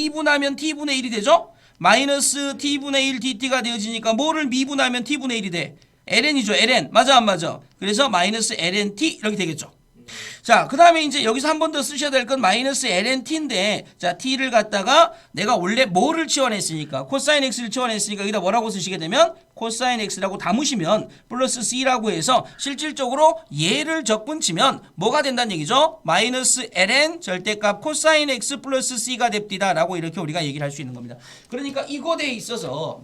미분하면 t분의 1이 되죠? 마이너스 t분의 1 dt가 되어지니까 뭐를 미분하면 t분의 1이 돼? ln이죠. ln. 맞아 안 맞아? 그래서 마이너스 lnt 이렇게 되겠죠. 자, 그 다음에 이제 여기서 한 번 더 쓰셔야 될 건 마이너스 lnt인데, 자, t를 갖다가 내가 원래 뭐를 치환했으니까, 코사인 x를 치환했으니까 여기다 뭐라고 쓰시게 되면 코사인 x라고 담으시면 플러스 c라고 해서 실질적으로 얘를 적분치면 뭐가 된다는 얘기죠? 마이너스 ln 절대값 코사인 x 플러스 c가 됩니다 라고 이렇게 우리가 얘기를 할 수 있는 겁니다. 그러니까 이거에 있어서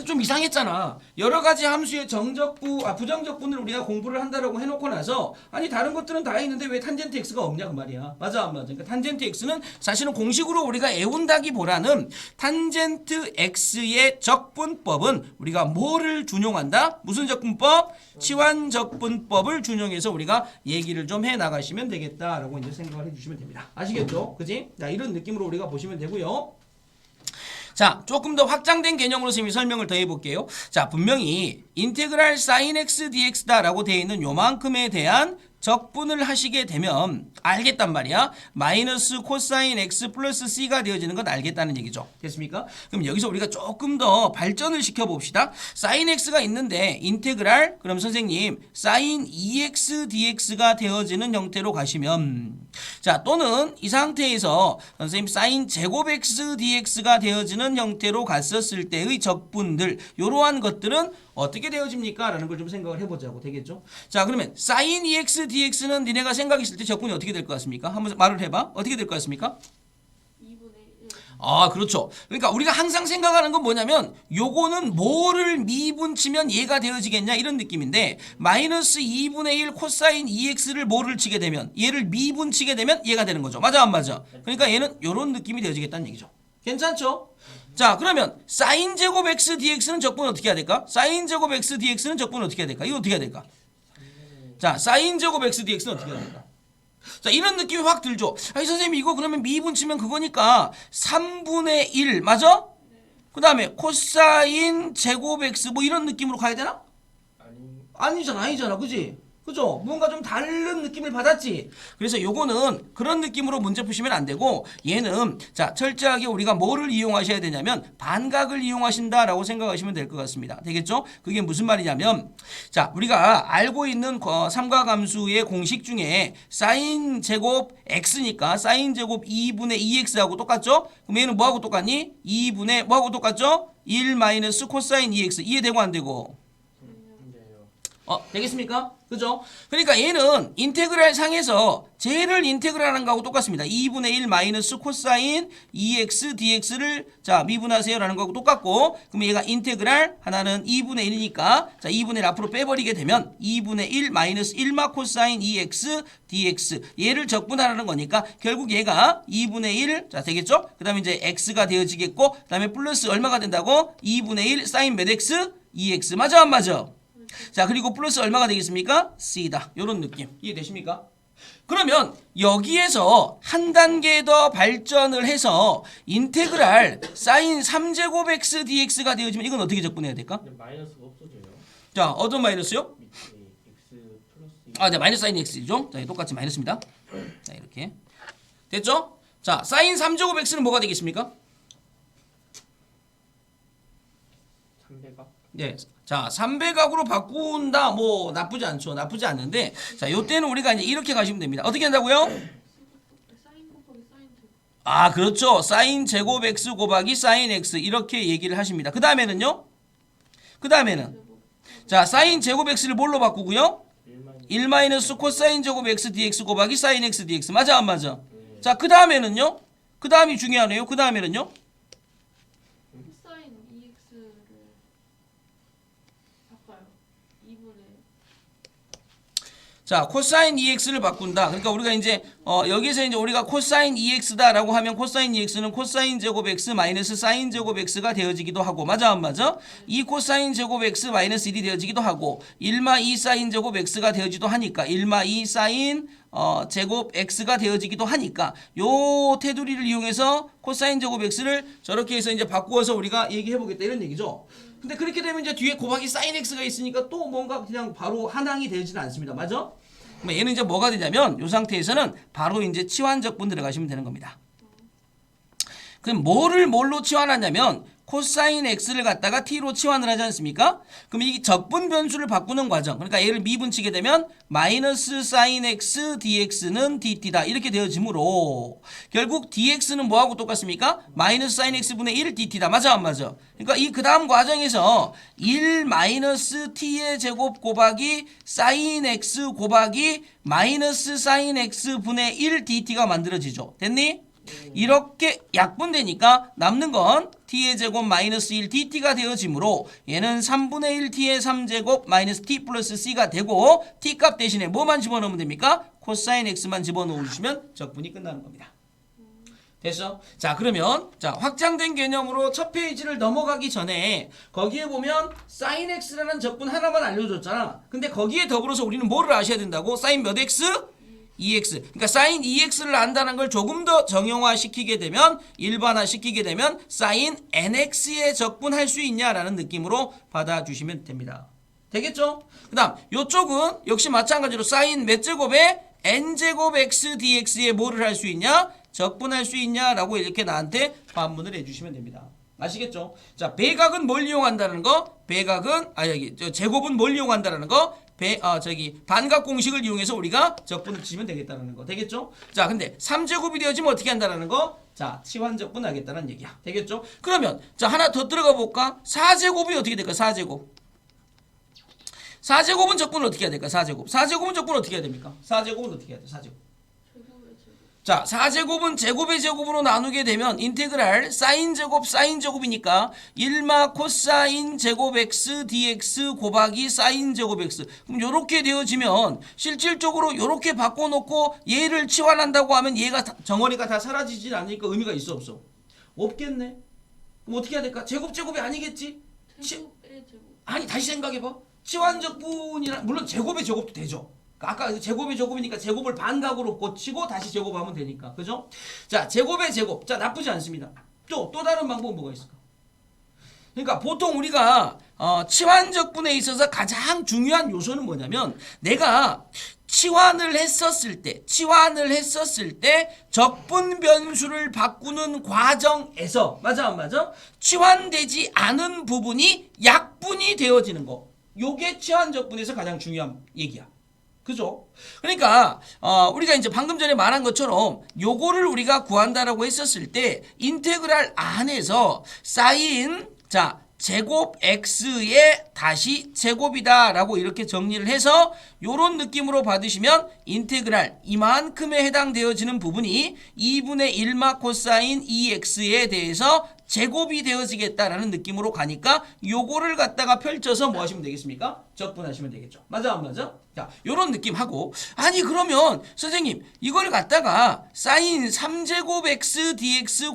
좀 이상했잖아. 여러 가지 함수의 부정적분을 우리가 공부를 한다라고 해놓고 나서 아니 다른 것들은 다 있는데 왜 탄젠트 x가 없냐 그 말이야. 맞아 안 맞아? 그러니까 탄젠트 x는 사실은 공식으로 우리가 애운다기보다는 탄젠트 x의 적분법은 우리가 뭐를 준용한다? 무슨 적분법? 치환적분법을 준용해서 우리가 얘기를 좀 해 나가시면 되겠다라고 이제 생각을 해주시면 됩니다. 아시겠죠? 그지? 자, 이런 느낌으로 우리가 보시면 되고요. 자, 조금 더 확장된 개념으로 선생님이 설명을 더 해볼게요. 자, 분명히 인테그랄 sin x dx다라고 되어 있는 요만큼에 대한 적분을 하시게 되면 알겠단 말이야. 마이너스 코사인 x 플러스 c가 되어지는 건 알겠다는 얘기죠. 됐습니까? 그럼 여기서 우리가 조금 더 발전을 시켜봅시다. sin x가 있는데 인테그랄 그럼 선생님 sin 2x dx가 되어지는 형태로 가시면 자 또는 이 상태에서 선생님 sin 제곱 x dx가 되어지는 형태로 갔었을 때의 적분들 이러한 것들은 어떻게 되어집니까? 라는 걸 좀 생각을 해보자고 되겠죠? 자 그러면 sin 2x dx는 니네가 생각했을 때 적분이 어떻게 될 것 같습니까? 한번 말을 해봐. 어떻게 될 것 같습니까? 2분의 1. 아 그렇죠. 그러니까 우리가 항상 생각하는 건 뭐냐면 요거는 뭐를 미분치면 얘가 되어지겠냐 이런 느낌인데 마이너스 2분의 1 코사인 2x를 뭐를 치게 되면 얘를 미분치게 되면 얘가 되는 거죠. 맞아 안 맞아? 그러니까 얘는 요런 느낌이 되어지겠다는 얘기죠. 괜찮죠? 자 그러면 사인 제곱 x dx는 적분 어떻게 해야 될까? 사인 제곱 x dx는 적분 어떻게 해야 될까? 이거 어떻게 해야 될까? 자 사인 제곱 x dx는 어떻게 해야 될까? 자 이런 느낌이 확 들죠. 아니 선생님 이거 그러면 미분치면 그거니까 3분의 1 맞아? 그 다음에 코사인 제곱 x 뭐 이런 느낌으로 가야 되나? 아니잖아 그지? 그죠? 뭔가 좀 다른 느낌을 받았지? 그래서 요거는 그런 느낌으로 문제 푸시면 안 되고 얘는 자 철저하게 우리가 뭐를 이용하셔야 되냐면 반각을 이용하신다라고 생각하시면 될 것 같습니다. 되겠죠? 그게 무슨 말이냐면 자 우리가 알고 있는 삼각함수의 공식 중에 사인 제곱 x니까 사인 제곱 2분의 2x하고 똑같죠? 그럼 얘는 뭐하고 똑같니? 2분의 뭐하고 똑같죠? 1 마이너스 코사인 2x 이해되고 안 되고? 되겠습니까? 그죠? 그러니까 얘는 인테그랄 상에서 쟤를 인테그랄하는 거하고 똑같습니다. 2분의 1 마이너스 코사인 2x dx를 자 미분하세요 라는 거하고 똑같고 그럼 얘가 인테그랄 하나는 2분의 1이니까 자 2분의 1 앞으로 빼버리게 되면 2분의 1 마이너스 1마 코사인 2x dx 얘를 적분하라는 거니까 결국 얘가 2분의 1 자 되겠죠? 그 다음에 이제 x가 되어지겠고 그 다음에 플러스 얼마가 된다고? 2분의 1 사인 몇 x? 2x 맞아 안 맞아? 자 그리고 플러스 얼마가 되겠습니까? C다. 요런 느낌 이해되십니까? 그러면 여기에서 한 단계 더 발전을 해서 인테그랄 사인 3제곱 x dx가 되어지면 이건 어떻게 적분해야 될까? 마이너스가 없어져요. 자 어떤 마이너스요? 밑에 x 플러스 네, 마이너스 사인 x죠. 자 똑같이 마이너스입니다. 자 이렇게 됐죠? 자 사인 3제곱 x는 뭐가 되겠습니까? 300각? 네. 자, 300각으로 바꾼다. 뭐 나쁘지 않죠. 나쁘지 않는데 자, 요때는 우리가 이제 이렇게 가시면 됩니다. 어떻게 한다고요? 사인 곱하기 사인 제곱. 아, 그렇죠. 사인 제곱 x 곱하기 사인 x 이렇게 얘기를 하십니다. 그다음에는요? 그다음에는 자, 사인 제곱 x를 뭘로 바꾸고요? 1 마이너스 코사인 제곱 x dx 곱하기 사인 x dx. 맞아 안 맞아? 자, 그다음에는요? 그다음이 중요하네요. 그다음에는요? 코사인 2x를 바꿔요. 2분의 자, 코사인 2x를 바꾼다. 그러니까 우리가 이제 여기서 이제 우리가 코사인 2x다라고 하면 코사인 2x는 코사인 제곱 x 마이너스 사인 제곱 x가 되어지기도 하고 맞아 안 맞아? 2 코사인 제곱 x 마이너스 1이 되어지기도 하고 1마 2 사인 제곱 x가 되어지기도 하니까 1마 2 사인 제곱 x가 되어지기도 하니까 요 테두리를 이용해서 코사인 제곱 x를 저렇게 해서 이제 바꾸어서 우리가 얘기해 보겠다 이런 얘기죠. 근데 그렇게 되면 이제 뒤에 곱하기 사인 x가 있으니까 또 뭔가 그냥 바로 한항이 되지는 않습니다. 맞아? 그럼 얘는 이제 뭐가 되냐면 이 상태에서는 바로 이제 치환적분 들어가시면 되는 겁니다. 그럼 뭐를 뭘로 치환하냐면 코사인 x를 갖다가 t로 치환을 하지 않습니까? 그럼 이 적분 변수를 바꾸는 과정, 그러니까 얘를 미분치게 되면 마이너스 사인 x dx는 dt다 이렇게 되어지므로 결국 dx는 뭐하고 똑같습니까? 마이너스 사인 x분의 1 dt다. 맞아 안 맞아? 그러니까 이 그 다음 과정에서 1 마이너스 t의 제곱 곱하기 사인 x 곱하기 마이너스 사인 x분의 1 dt가 만들어지죠. 됐니? 이렇게 약분되니까 남는 건 t의 제곱 마이너스 1 dt가 되어지므로 얘는 3분의 1 t의 3제곱 마이너스 t 플러스 c가 되고 t 값 대신에 뭐만 집어넣으면 됩니까? 코사인 x만 집어넣어 주시면 적분이 끝나는 겁니다. 됐어? 자 그러면 자 확장된 개념으로 첫 페이지를 넘어가기 전에 거기에 보면 사인 x라는 적분 하나만 알려줬잖아. 근데 거기에 더불어서 우리는 뭐를 아셔야 된다고? 사인 몇 x? 2x. 그러니까 사인 2x를 안다는 걸 조금 더 정형화시키게 되면 일반화시키게 되면 사인 nx에 적분할 수 있냐라는 느낌으로 받아주시면 됩니다. 되겠죠? 그 다음 요쪽은 역시 마찬가지로 사인 몇 제곱에 n제곱 x dx에 뭐를 할 수 있냐? 적분할 수 있냐라고 이렇게 나한테 반문을 해주시면 됩니다. 아시겠죠? 자 배각은 뭘 이용한다는 거? 배각은 제곱은 뭘 이용한다는 거? 반각 공식을 이용해서 우리가 적분을 치면 되겠다는 거. 되겠죠? 자, 근데 3제곱이 되어지면 어떻게 한다는 거? 자, 치환 적분 하겠다는 얘기야. 되겠죠? 그러면, 자, 하나 더 들어가 볼까? 4제곱이 어떻게 될까? 4제곱. 4제곱은 적분을 어떻게 해야 될까? 4제곱. 4제곱은 적분을 어떻게 해야 됩니까? 4제곱은 어떻게 해야 돼? 4제곱. 제곱의 제곱. 자, 4제곱은 제곱의 제곱으로 나누게 되면 인테그랄 사인 제곱이니까 1마 코사인 제곱 x dx 곱하기 사인 제곱 x. 그럼 요렇게 되어지면 실질적으로 요렇게 바꿔놓고 얘를 치환한다고 하면 얘가 정원이가 다 사라지진 않으니까 의미가 있어 없어? 없겠네. 그럼 어떻게 해야 될까? 제곱이 아니겠지? 제곱의 제곱. 아니 다시 생각해봐. 치환적분이란 물론 제곱의 제곱도 되죠. 아까 제곱의 제곱이니까 제곱을 반각으로 고치고 다시 제곱하면 되니까. 그죠? 자, 제곱의 제곱. 자, 나쁘지 않습니다. 또 다른 방법은 뭐가 있을까? 그러니까 보통 우리가 치환적분에 있어서 가장 중요한 요소는 뭐냐면 내가 치환을 했었을 때 적분 변수를 바꾸는 과정에서 맞아 안 맞아? 치환되지 않은 부분이 약분이 되어지는 거. 요게 치환적분에서 가장 중요한 얘기야. 그죠? 그러니까 우리가 이제 방금 전에 말한 것처럼 요거를 우리가 구한다라고 했었을 때 인테그랄 안에서 사인 제곱 x의 다시 제곱이다라고 이렇게 정리를 해서 요런 느낌으로 받으시면 인테그랄 이만큼에 해당되어지는 부분이 2분의 1마 코사인 2x에 대해서 제곱이 되어지겠다라는 느낌으로 가니까 요거를 갖다가 펼쳐서 뭐 하시면 되겠습니까? 적분하시면 되겠죠. 맞아 안 맞아? 자, 요런 느낌 하고 아니 그러면 선생님 이걸 갖다가 사인 3제곱 x dx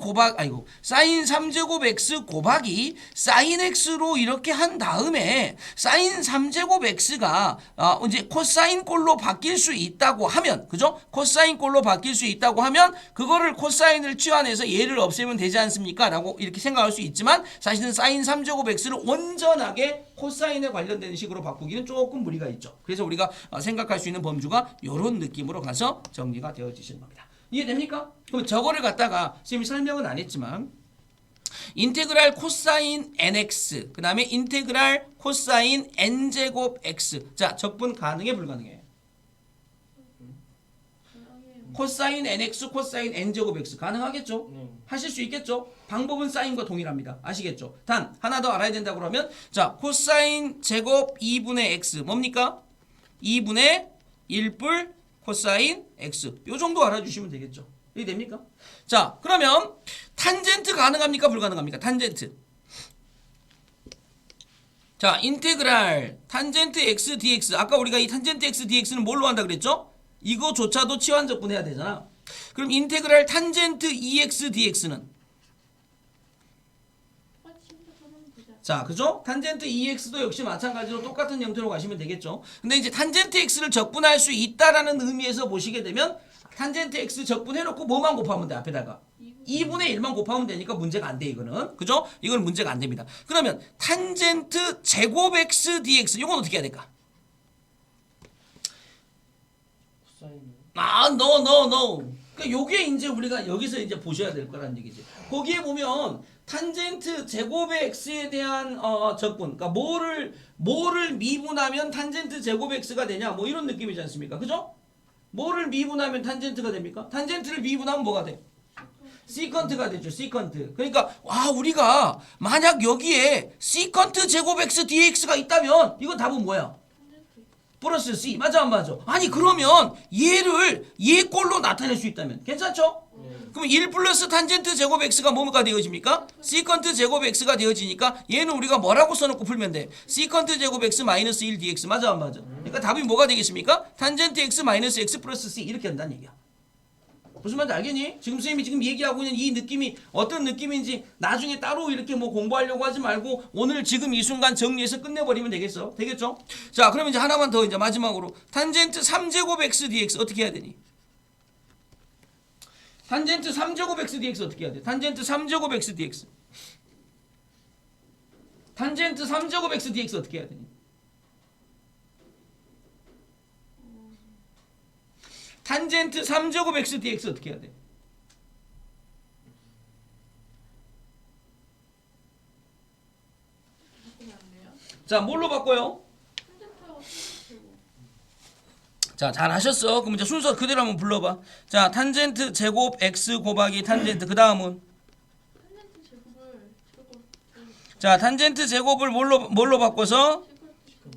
사인 3제곱 x 곱하기 사인 x로 이렇게 한 다음에 사인 3제곱 x가 이제 코사인 꼴로 바뀔 수 있다고 하면 그죠? 코사인 꼴로 바뀔 수 있다고 하면 그거를 코사인을 치환해서 얘를 없애면 되지 않습니까? 라고 이렇게 생각할 수 있지만 사실은 사인 3제곱 x를 온전하게 코사인에 관련된 식으로 바꾸기는 조금 무리가 있죠. 그래서 우리가 생각할 수 있는 범주가 이런 느낌으로 가서 정리가 되어지시는 겁니다. 이해됩니까? 그럼 저거를 갖다가 선생님이 설명은 안 했지만 인테그랄 코사인 nx 그 다음에 인테그랄 코사인 n제곱 x 자 적분 가능해 불가능해? 코사인 nx 코사인 n제곱 x 가능하겠죠? 하실 수 있겠죠? 방법은 사인과 동일합니다. 아시겠죠? 단 하나 더 알아야 된다고 그러면 자 코사인 제곱 2분의 x 뭡니까? 2분의 1뿔 코사인 x 요 정도 알아주시면 되겠죠? 이해됩니까? 자 그러면 탄젠트 가능합니까? 불가능합니까? 탄젠트 자 인테그랄 탄젠트 x dx 아까 우리가 이 탄젠트 x dx는 뭘로 한다 그랬죠? 이거조차도 치환적분 해야 되잖아. 그럼 인테그랄 탄젠트 2x dx는 자, 그죠? 탄젠트 2x도 역시 마찬가지로 똑같은 형태로 가시면 되겠죠. 근데 이제 탄젠트 x를 적분할 수 있다라는 의미에서 보시게 되면 탄젠트 x 적분해놓고 뭐만 곱하면 돼? 앞에다가 2분의 1만 곱하면 되니까 문제가 안 돼 이거는. 그죠? 이건 문제가 안 됩니다. 그러면 탄젠트 제곱 x dx 이건 어떻게 해야 될까? 코사인 No. 그러니까 요게 이제 우리가 여기서 이제 보셔야 될 거란 얘기지. 거기에 보면 탄젠트 제곱의 x에 대한 적분. 그러니까 뭐를 미분하면 탄젠트 제곱 x가 되냐? 뭐 이런 느낌이지 않습니까? 그죠? 뭐를 미분하면 탄젠트가 됩니까? 탄젠트를 미분하면 뭐가 돼? 시컨트가 되죠. 시컨트. 그러니까 우리가 만약 여기에 시컨트 제곱 x dx가 있다면 이건 답은 뭐야? 플러스 c. 맞아 안 맞아? 아니 그러면 얘를 얘 꼴로 나타낼 수 있다면 괜찮죠? 그럼 1 플러스 탄젠트 제곱 x가 뭐가 되어집니까? 시컨트 제곱 x가 되어지니까 얘는 우리가 뭐라고 써놓고 풀면 돼? 시컨트 제곱 x 마이너스 1 dx. 맞아 안 맞아? 그러니까 답이 뭐가 되겠습니까? 탄젠트 x 마이너스 x 플러스 c 이렇게 한다는 얘기야. 무슨 말인지 알겠니? 지금 선생님이 지금 얘기하고 있는 이 느낌이 어떤 느낌인지 나중에 따로 이렇게 뭐 공부하려고 하지 말고 오늘 지금 이 순간 정리해서 끝내버리면 되겠어. 되겠죠? 자, 그러면 이제 하나만 더 이제 마지막으로 탄젠트 3제곱 x dx 어떻게 해야 되니? 탄젠트 3제곱 x dx 어떻게 해야 돼? 탄젠트 3제곱 x dx. 탄젠트 3제곱 x dx 어떻게 해야 되니? 탄젠트 3제곱 x dx 어떻게 해야 돼? 바꾸면 안 돼요? 자, 뭘로 바꿔요? 탄젠트하고 제곱. 자, 잘 하셨어. 그럼 이제 순서 그대로 한번 불러봐. 자, 탄젠트 제곱 x 곱하기 탄젠트. 그 다음은 탄젠트 제곱을 제곱. 자, 탄젠트 제곱을 뭘로 바꿔서 제곱.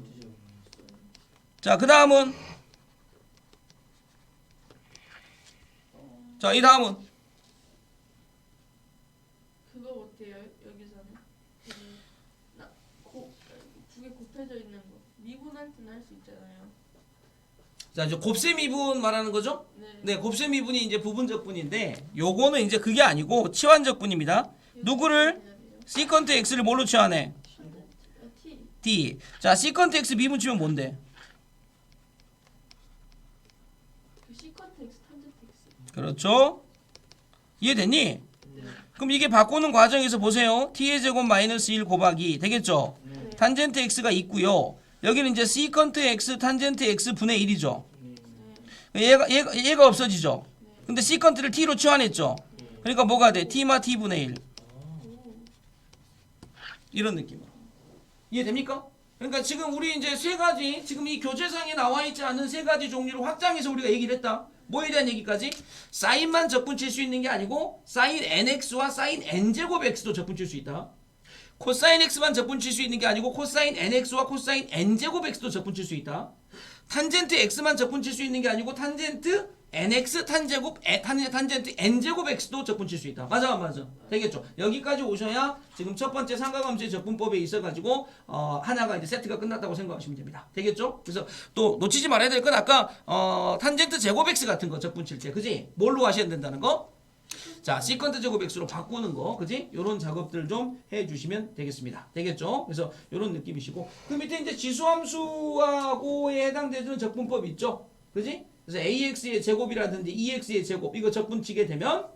자, 그 다음은 자, 이 다음은 그거 어때요? 여기서는 두개 곱해져 있는 거 미분할 때는 할 수 있잖아요. 자, 이제 곱셈 미분 말하는 거죠? 네. 네, 곱셈 미분이 이제 부분적분인데 요거는 이제 그게 아니고 치환적분입니다. 누구를 시컨트 x를 뭘로 치환해? T. d. 자, 시컨트 x 미분 치면 뭔데? 그 시컨트 x 탄젠트 x. 그렇죠? 이해됐니? 그럼 이게 바꾸는 과정에서 보세요. t의 제곱 마이너스 1 곱하기 되겠죠? 네. 탄젠트 x가 있고요. 여기는 이제 시컨트 x 탄젠트 x 분의 1이죠. 얘가 없어지죠. 근데 시컨트를 t로 치환했죠. 그러니까 뭐가 돼? t마 t분의 1. 이런 느낌으로. 이해됩니까? 그러니까 지금 우리 이제 세 가지, 지금 이 교재상에 나와 있지 않은 세 가지 종류로 확장해서 우리가 얘기를 했다. 뭐에 대한 얘기까지? 사인만 적분칠 수 있는 게 아니고 사인 nx와 사인 n제곱 x도 적분칠 수 있다. 코사인 x만 적분칠 수 있는 게 아니고 코사인 nx와 코사인 n제곱 x도 적분칠 수 있다. 탄젠트 x만 적분칠 수 있는 게 아니고 탄젠트 nx 탄젠트 n제곱 x도 적분칠 수 있다. 맞아 안 맞아? 되겠죠? 여기까지 오셔야 지금 첫 번째 삼각함수의 적분법에 있어가지고 하나가 이제 세트가 끝났다고 생각하시면 됩니다. 되겠죠? 그래서 또 놓치지 말아야 될 건 아까 탄젠트 제곱 x 같은 거 적분칠 때, 그지? 뭘로 하셔야 된다는 거? 자, 시컨트 제곱 x로 바꾸는 거, 그지? 요런 작업들 좀 해주시면 되겠습니다. 되겠죠? 그래서 요런 느낌이시고, 그 밑에 이제 지수함수하고에 해당되는 적분법 있죠? 그지? 그래서 AX의 제곱이라든지 EX의 제곱, 이거 적분치게 되면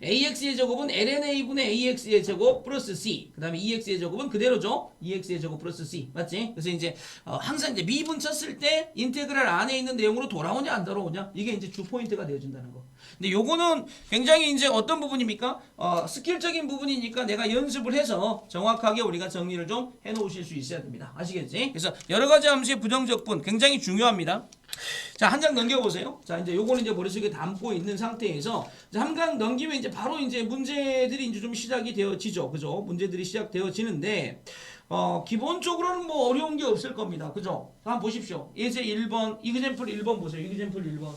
AX의 제곱은 LNA분의 AX의 제곱 플러스 C. 그 다음에 EX의 제곱은 그대로죠. EX의 제곱 플러스 C. 맞지? 그래서 이제 항상 이제 미분 쳤을 때 인테그랄 안에 있는 내용으로 돌아오냐 안 돌아오냐? 이게 이제 주 포인트가 되어준다는 거. 근데 요거는 굉장히 이제 어떤 부분입니까? 스킬적인 부분이니까 내가 연습을 해서 정확하게 우리가 정리를 좀 해놓으실 수 있어야 됩니다. 아시겠지? 그래서 여러 가지 함수의 부정적분 굉장히 중요합니다. 자, 한 장 넘겨보세요. 자, 이제 요거는 이제 머릿속에 담고 있는 상태에서 한 장 넘기면 이제 바로 이제 문제들이 이제 좀 시작이 되어지죠. 그죠? 문제들이 시작되어지는데, 기본적으로는 뭐 어려운 게 없을 겁니다. 그죠? 자, 한번 보십시오. 예제 1번, 이그젠플 1번 보세요. 이그젠플 1번.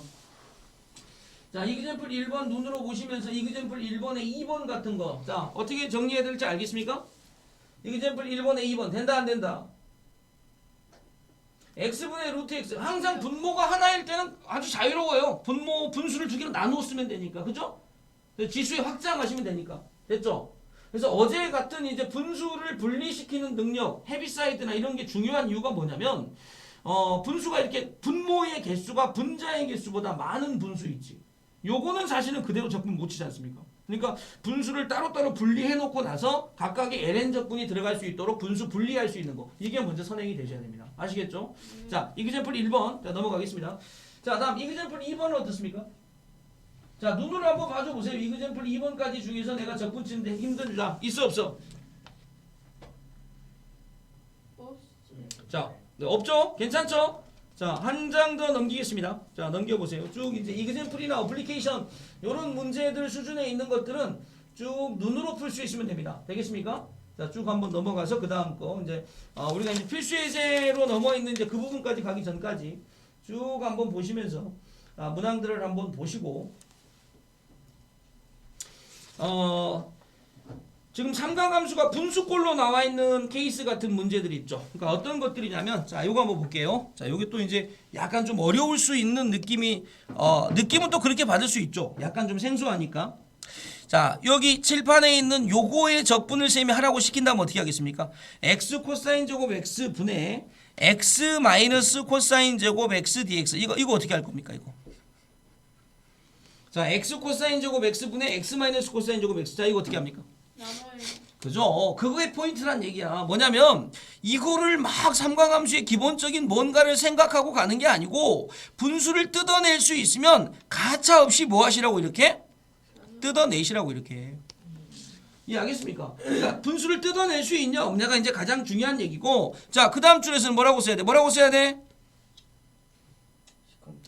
자, 이그젠플 1번 눈으로 보시면서 이그젠플 1번에 2번 같은 거. 자, 어떻게 정리해야 될지 알겠습니까? 이그젠플 1번에 2번. 된다, 안 된다? x분의 루트 x. 항상 분모가 하나일 때는 아주 자유로워요. 분수를 두 개로 나누어 쓰면 되니까. 그죠? 지수에 확장하시면 되니까. 됐죠? 그래서 어제 같은 이제 분수를 분리시키는 능력, 헤비사이드나 이런 게 중요한 이유가 뭐냐면, 분수가 이렇게 분모의 개수가 분자의 개수보다 많은 분수 있지. 요거는 사실은 그대로 적분 못 치지 않습니까? 그러니까 분수를 따로따로 분리해 놓고 나서 각각의 ln 적분이 들어갈 수 있도록 분수 분리할 수 있는 거. 이게 먼저 선행이 되셔야 됩니다. 아시겠죠? 자, 이그젠플 1번. 자, 넘어가겠습니다. 자, 다음 이그젠플 2번은 어떻습니까? 자, 눈으로 한번 봐줘 보세요. 이그젠플 2번까지 중에서 내가 적분 치는데 힘들다. 있어 없어? 자, 네, 없죠? 괜찮죠? 자, 한 장 더 넘기겠습니다. 자, 넘겨보세요. 쭉 이제 이그젠플이나 어플리케이션 이런 문제들 수준에 있는 것들은 쭉 눈으로 풀 수 있으면 됩니다. 되겠습니까? 자, 쭉 한번 넘어가서 그 다음 거 이제 우리가 이제 필수 예제로 넘어 있는 이제 그 부분까지 가기 전까지 쭉 한번 보시면서 문항들을 한번 보시고 지금 삼각함수가 분수꼴로 나와 있는 케이스 같은 문제들이 있죠. 그러니까 어떤 것들이냐면, 자, 요거 한번 볼게요. 자, 요게 또 이제 약간 좀 어려울 수 있는 느낌은 또 그렇게 받을 수 있죠. 약간 좀 생소하니까. 자, 여기 칠판에 있는 요거의 적분을 쌤이 하라고 시킨다면 어떻게 하겠습니까? x 코사인 제곱 x 분의 x 마이너스 코사인 제곱 x dx. 이거 어떻게 할 겁니까, 이거? 자, x 코사인 제곱 x 분의 x 마이너스 코사인 제곱 x. 자, 이거 어떻게 합니까? 나눠요. 그죠? 그거의 포인트란 얘기야. 뭐냐면 이거를 막 삼각함수의 기본적인 뭔가를 생각하고 가는 게 아니고 분수를 뜯어낼 수 있으면 가차 없이 뭐 하시라고 이렇게? 뜯어내시라고 이렇게. 이해하겠습니까? 그러니까 분수를 뜯어낼 수 있냐 없냐가 이제 가장 중요한 얘기고, 자, 그 다음 줄에서는 뭐라고 써야 돼? 뭐라고 써야 돼?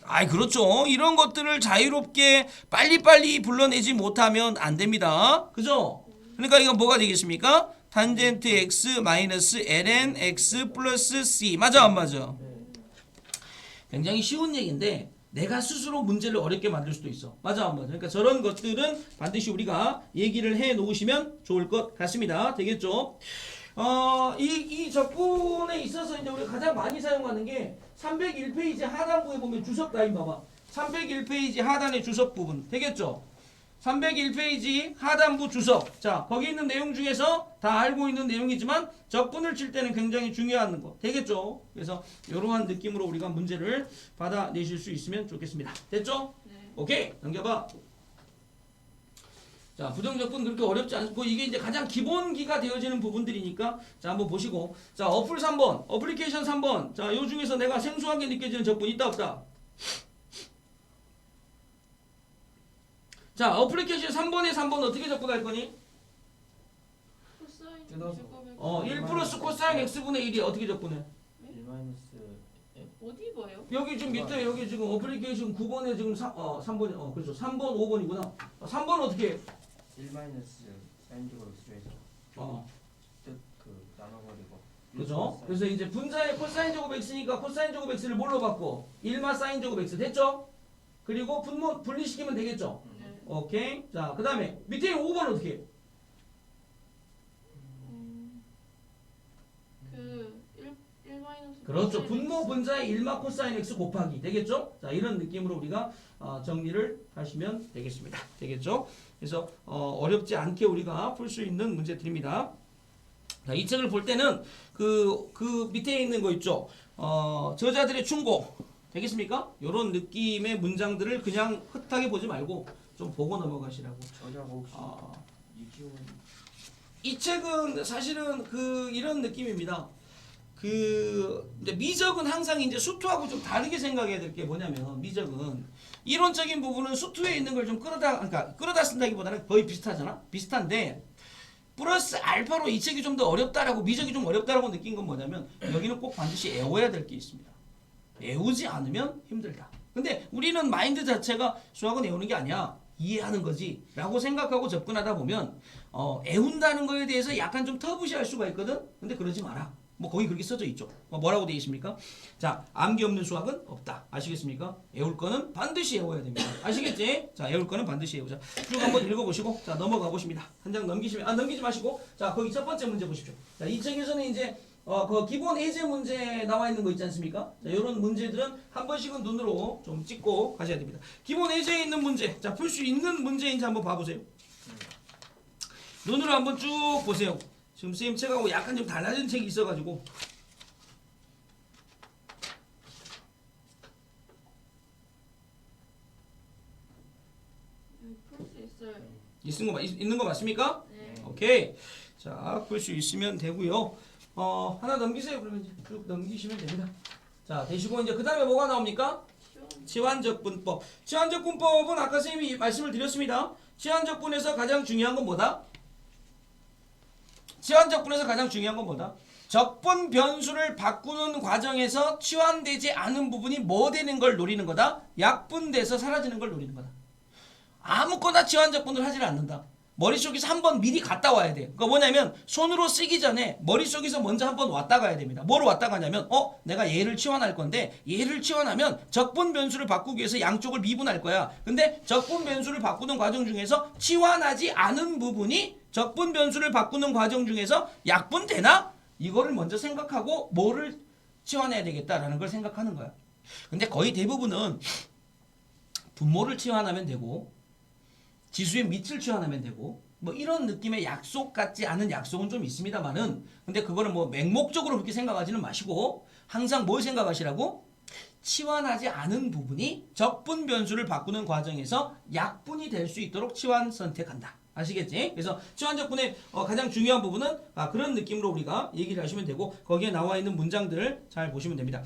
아이, 그렇죠. 이런 것들을 자유롭게 빨리빨리 불러내지 못하면 안 됩니다. 그죠? 그러니까 이건 뭐가 되겠습니까? 탄젠트 x 마이너스 ln x 플러스 c. 맞아 안 맞아? 굉장히 쉬운 얘기인데 내가 스스로 문제를 어렵게 만들 수도 있어. 맞아 안 맞아? 그러니까 저런 것들은 반드시 우리가 얘기를 해 놓으시면 좋을 것 같습니다. 되겠죠? 이 적분에 있어서 이제 우리가 가장 많이 사용하는 게 301페이지 하단부에 보면 주석 라인 봐봐. 301페이지 하단의 주석 부분. 되겠죠? 301페이지 하단부 주석. 자, 거기 있는 내용 중에서 다 알고 있는 내용이지만 적분을 칠 때는 굉장히 중요한 거. 되겠죠? 그래서 이러한 느낌으로 우리가 문제를 받아내실 수 있으면 좋겠습니다. 됐죠? 네. 오케이. 넘겨봐. 자, 부정적분 그렇게 어렵지 않고 이게 이제 가장 기본기가 되어지는 부분들이니까 자, 한번 보시고. 자, 어플 3번, 어플리케이션 3번. 자, 요 중에서 내가 생소하게 느껴지는 적분 있다 없다? 자, 어플리케이션 3번에 3번 어떻게 접근할 거니? 코사인 뜯어서. 제곱 1 플러스 코사인 x분의 1이 어떻게 접근해? 1 마이너스 어디 봐요? 여기 지금 밑에 여기 지금 어플리케이션 9번에 지금 3번이 그렇죠. 3번 5번이구나. 3번 어떻게 해? 1 마이너스 사인 제곱 x에서 뜻그 나눠버리고. 그죠? 그래서 이제 분자의 코사인 제곱 x니까 코사인 제곱 x를 뭘로 바꿔? 1마 사인 제곱 x 됐죠? 그리고 분리시키면 되겠죠? 네. 오케이. 자, 그 다음에 밑에 5번 어떻게 해? 그 1 마이너스 그렇죠. 코사인 분모 X. 분자의 1마 코사인 x 곱하기 되겠죠? 자, 이런 느낌으로 우리가 정리를 하시면 되겠습니다. 되겠죠? 그래서 어렵지 않게 우리가 풀 수 있는 문제들입니다. 자, 이 책을 볼 때는 그 밑에 있는 거 있죠? 저자들의 충고 되겠습니까? 이런 느낌의 문장들을 그냥 흩하게 보지 말고 좀 보고 넘어가시라고. 저자가 혹시 이지원 이 책은 사실은 이런 느낌입니다. 이제 미적은 항상 이제 수투하고 좀 다르게 생각해야 될 게 뭐냐면, 미적은 이론적인 부분은 수투에 있는 걸 좀 끌어다 쓴다기보다는 거의 비슷하잖아? 비슷한데, 플러스 알파로 이 책이 좀 더 어렵다라고, 미적이 좀 어렵다라고 느낀 건 뭐냐면, 여기는 꼭 반드시 외워야 될 게 있습니다. 외우지 않으면 힘들다. 근데 우리는 마인드 자체가 수학은 외우는 게 아니야. 이해하는 거지 라고 생각하고 접근하다 보면 외운다는 거에 대해서 약간 좀 터부시할 수가 있거든. 근데 그러지 마라. 뭐 거기 그렇게 써져 있죠. 뭐라고 되어 있습니까? 자, 암기 없는 수학은 없다. 아시겠습니까? 외울 거는 반드시 외워야 됩니다. 아시겠지? 자, 외울 거는 반드시 외우자. 쭉 한번 읽어보시고 자, 넘어가 보십니다. 한 장 넘기시면 넘기지 마시고, 자, 거기 첫 번째 문제 보십시오. 자, 이 책에서는 이제 그 기본 예제 문제 나와 있는 거 있지 않습니까? 자, 이런 문제들은 한 번씩은 눈으로 좀 찍고 가셔야 됩니다. 기본 예제에 있는 문제, 자, 풀 수 있는 문제인지 한번 봐보세요. 눈으로 한번 쭉 보세요. 지금 선생님 책하고 약간 좀 달라진 책이 있어가지고. 풀 수 있어요. 있는 거 맞습니까? 네. 오케이. 자, 풀 수 있으면 되고요. 하나 넘기세요. 그러면 이제 쭉 넘기시면 됩니다. 자, 되시고 이제 그 다음에 뭐가 나옵니까? 시험 치환적분법. 치환적분법은 아까 선생님이 말씀을 드렸습니다. 치환적분에서 가장 중요한 건 뭐다? 치환적분에서 가장 중요한 건 뭐다? 적분 변수를 바꾸는 과정에서 치환되지 않은 부분이 뭐 되는 걸 노리는 거다? 약분돼서 사라지는 걸 노리는 거다. 아무거나 치환적분을 하질 않는다. 머릿속에서 한번 미리 갔다 와야 돼. 그러니까 뭐냐면 손으로 쓰기 전에 머릿속에서 먼저 한번 왔다 가야 됩니다. 뭐로 왔다 가냐면 내가 얘를 치환할 건데 얘를 치환하면 적분 변수를 바꾸기 위해서 양쪽을 미분할 거야. 근데 적분 변수를 바꾸는 과정 중에서 치환하지 않은 부분이 적분 변수를 바꾸는 과정 중에서 약분되나? 이거를 먼저 생각하고 뭐를 치환해야 되겠다라는 걸 생각하는 거야. 근데 거의 대부분은 분모를 치환하면 되고 지수의 밑을 치환하면 되고 뭐 이런 느낌의 약속 같지 않은 약속은 좀 있습니다만은 근데 그거는 뭐 맹목적으로 그렇게 생각하지는 마시고 항상 뭘 생각하시라고? 치환하지 않은 부분이 적분 변수를 바꾸는 과정에서 약분이 될 수 있도록 치환 선택한다. 아시겠지? 그래서 치환적분의 가장 중요한 부분은 그런 느낌으로 우리가 얘기를 하시면 되고 거기에 나와 있는 문장들을 잘 보시면 됩니다.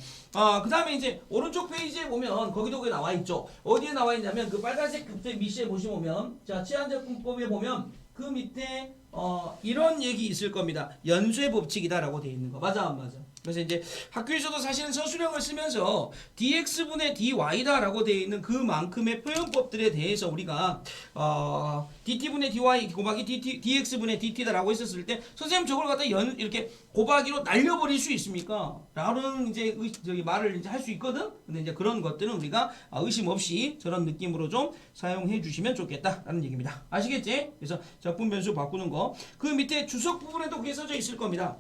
그 다음에 이제 오른쪽 페이지에 보면 거기도 그게 나와 있죠. 어디에 나와 있냐면 그 빨간색 급제 밑에 보시면 자 치환적분법에 보면 그 밑에 이런 얘기 있을 겁니다. 연쇄 법칙이다라고 되어 있는 거 맞아 안 맞아? 그래서 이제 학교에서도 사실은 서술형을 쓰면서 dx분의 dy다라고 되어 있는 그만큼의 표현법들에 대해서 우리가 dt분의 dy 곱하기 dx분의 dt다라고 했었을 때 선생님 저걸 갖다 이렇게 곱하기로 날려버릴 수 있습니까? 라는 이제 저기 말을 이제 할 수 있거든. 근데 이제 그런 것들은 우리가 의심 없이 저런 느낌으로 좀 사용해 주시면 좋겠다라는 얘기입니다. 아시겠지? 그래서 적분 변수 바꾸는 거. 그 밑에 주석 부분에도 그게 써져 있을 겁니다.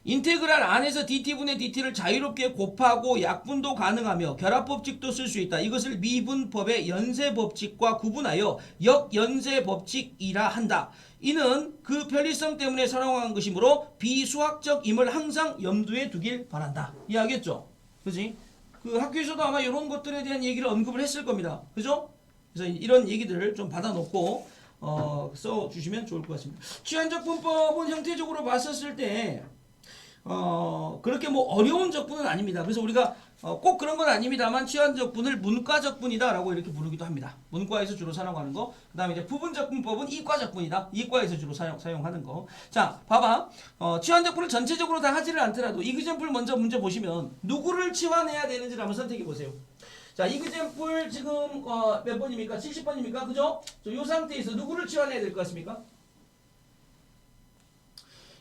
인테그랄 안에서 dt분의 dt를 자유롭게 곱하고 약분도 가능하며 결합법칙도 쓸 수 있다. 이것을 미분법의 연쇄법칙과 구분하여 역연쇄법칙이라 한다. 이는 그 편리성 때문에 사용한 것이므로 비수학적임을 항상 염두에 두길 바란다. 이해하겠죠? 그지? 그 학교에서도 아마 이런 것들에 대한 얘기를 언급을 했을 겁니다. 그죠? 그래서 이런 얘기들을 좀 받아놓고 써주시면 좋을 것 같습니다. 치환적분법은 형태적으로 봤었을 때 그렇게 뭐 어려운 적분은 아닙니다. 그래서 우리가 꼭 그런 건 아닙니다만 치환적분을 문과적분이다라고 이렇게 부르기도 합니다. 문과에서 주로 사용하는 거. 그 다음에 이제 부분적분법은 이과적분이다. 이과에서 주로 사용하는 거. 자, 봐봐. 치환적분을 전체적으로 다 하지를 않더라도 이그젬플 먼저 문제 보시면 누구를 치환해야 되는지를 한번 선택해 보세요. 자, 이그젬플 지금 몇 번입니까? 70번입니까? 그죠? 이 상태에서 누구를 치환해야 될 것 같습니까?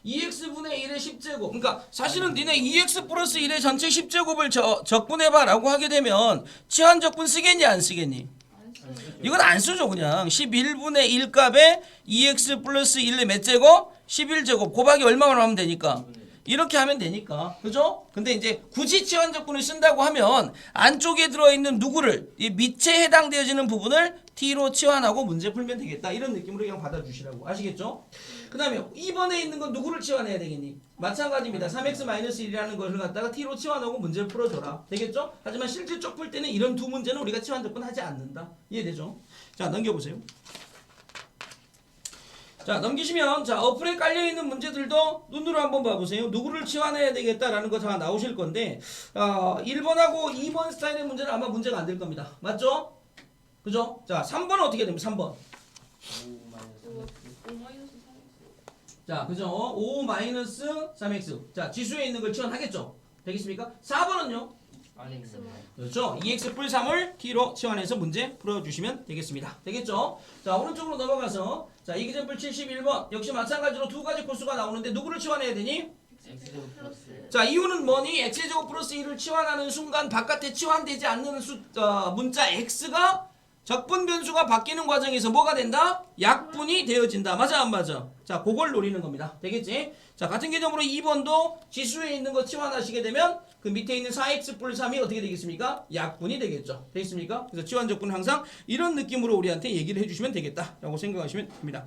2x분의 1의 10제곱. 그러니까 사실은 니네 2x 플러스 1의 전체 10제곱을 적분해봐 라고 하게 되면 치환적분 쓰겠니 안 쓰겠니? 이건 안 쓰죠. 그냥 11분의 1 값에 2x 플러스 1의 몇 제곱? 11제곱 곱하기 얼마만 하면 되니까 이렇게 하면 되니까. 그죠? 근데 이제 굳이 치환적분을 쓴다고 하면 안쪽에 들어있는 누구를 이 밑에 해당되어지는 부분을 t로 치환하고 문제 풀면 되겠다. 이런 느낌으로 그냥 받아주시라고. 아시겠죠? 그 다음에 2번에 있는 건 누구를 치환해야 되겠니? 마찬가지입니다. 3x-1이라는 것을 갖다가 t로 치환하고 문제를 풀어줘라. 되겠죠? 하지만 실제 쪽 풀 때는 이런 두 문제는 우리가 치환적분 하지 않는다. 이해되죠? 자, 넘겨보세요. 자, 넘기시면 자 어플에 깔려있는 문제들도 눈으로 한번 봐보세요. 누구를 치환해야 되겠다라는 거 다 나오실 건데 1번하고 2번 스타일의 문제는 아마 문제가 안 될 겁니다. 맞죠? 그죠? 자, 3번은 어떻게 됩니까? 3번. 5-3x. 자, 그죠? 5-3x. 자, 지수에 있는 걸 치환하겠죠? 되겠습니까? 4번은요? 그렇죠? 2x 뿔 3을 t로 치환해서 문제 풀어주시면 되겠습니다. 되겠죠? 자, 오른쪽으로 넘어가서 자, 이그젬플 71번 역시 마찬가지로 두 가지 코스가 나오는데 누구를 치환해야 되니? x제곱 플러스 자, 이유는 뭐니? x제곱 플러스 1을 치환하는 순간 바깥에 치환되지 않는 문자 x가 적분 변수가 바뀌는 과정에서 뭐가 된다? 약분이 되어진다. 맞아 안 맞아? 자, 그걸 노리는 겁니다. 되겠지? 자, 같은 개념으로 2번도 지수에 있는 거 치환하시게 되면 그 밑에 있는 4x 뿔 3이 어떻게 되겠습니까? 약분이 되겠죠. 되겠습니까? 그래서 치환적분은 항상 이런 느낌으로 우리한테 얘기를 해주시면 되겠다라고 생각하시면 됩니다.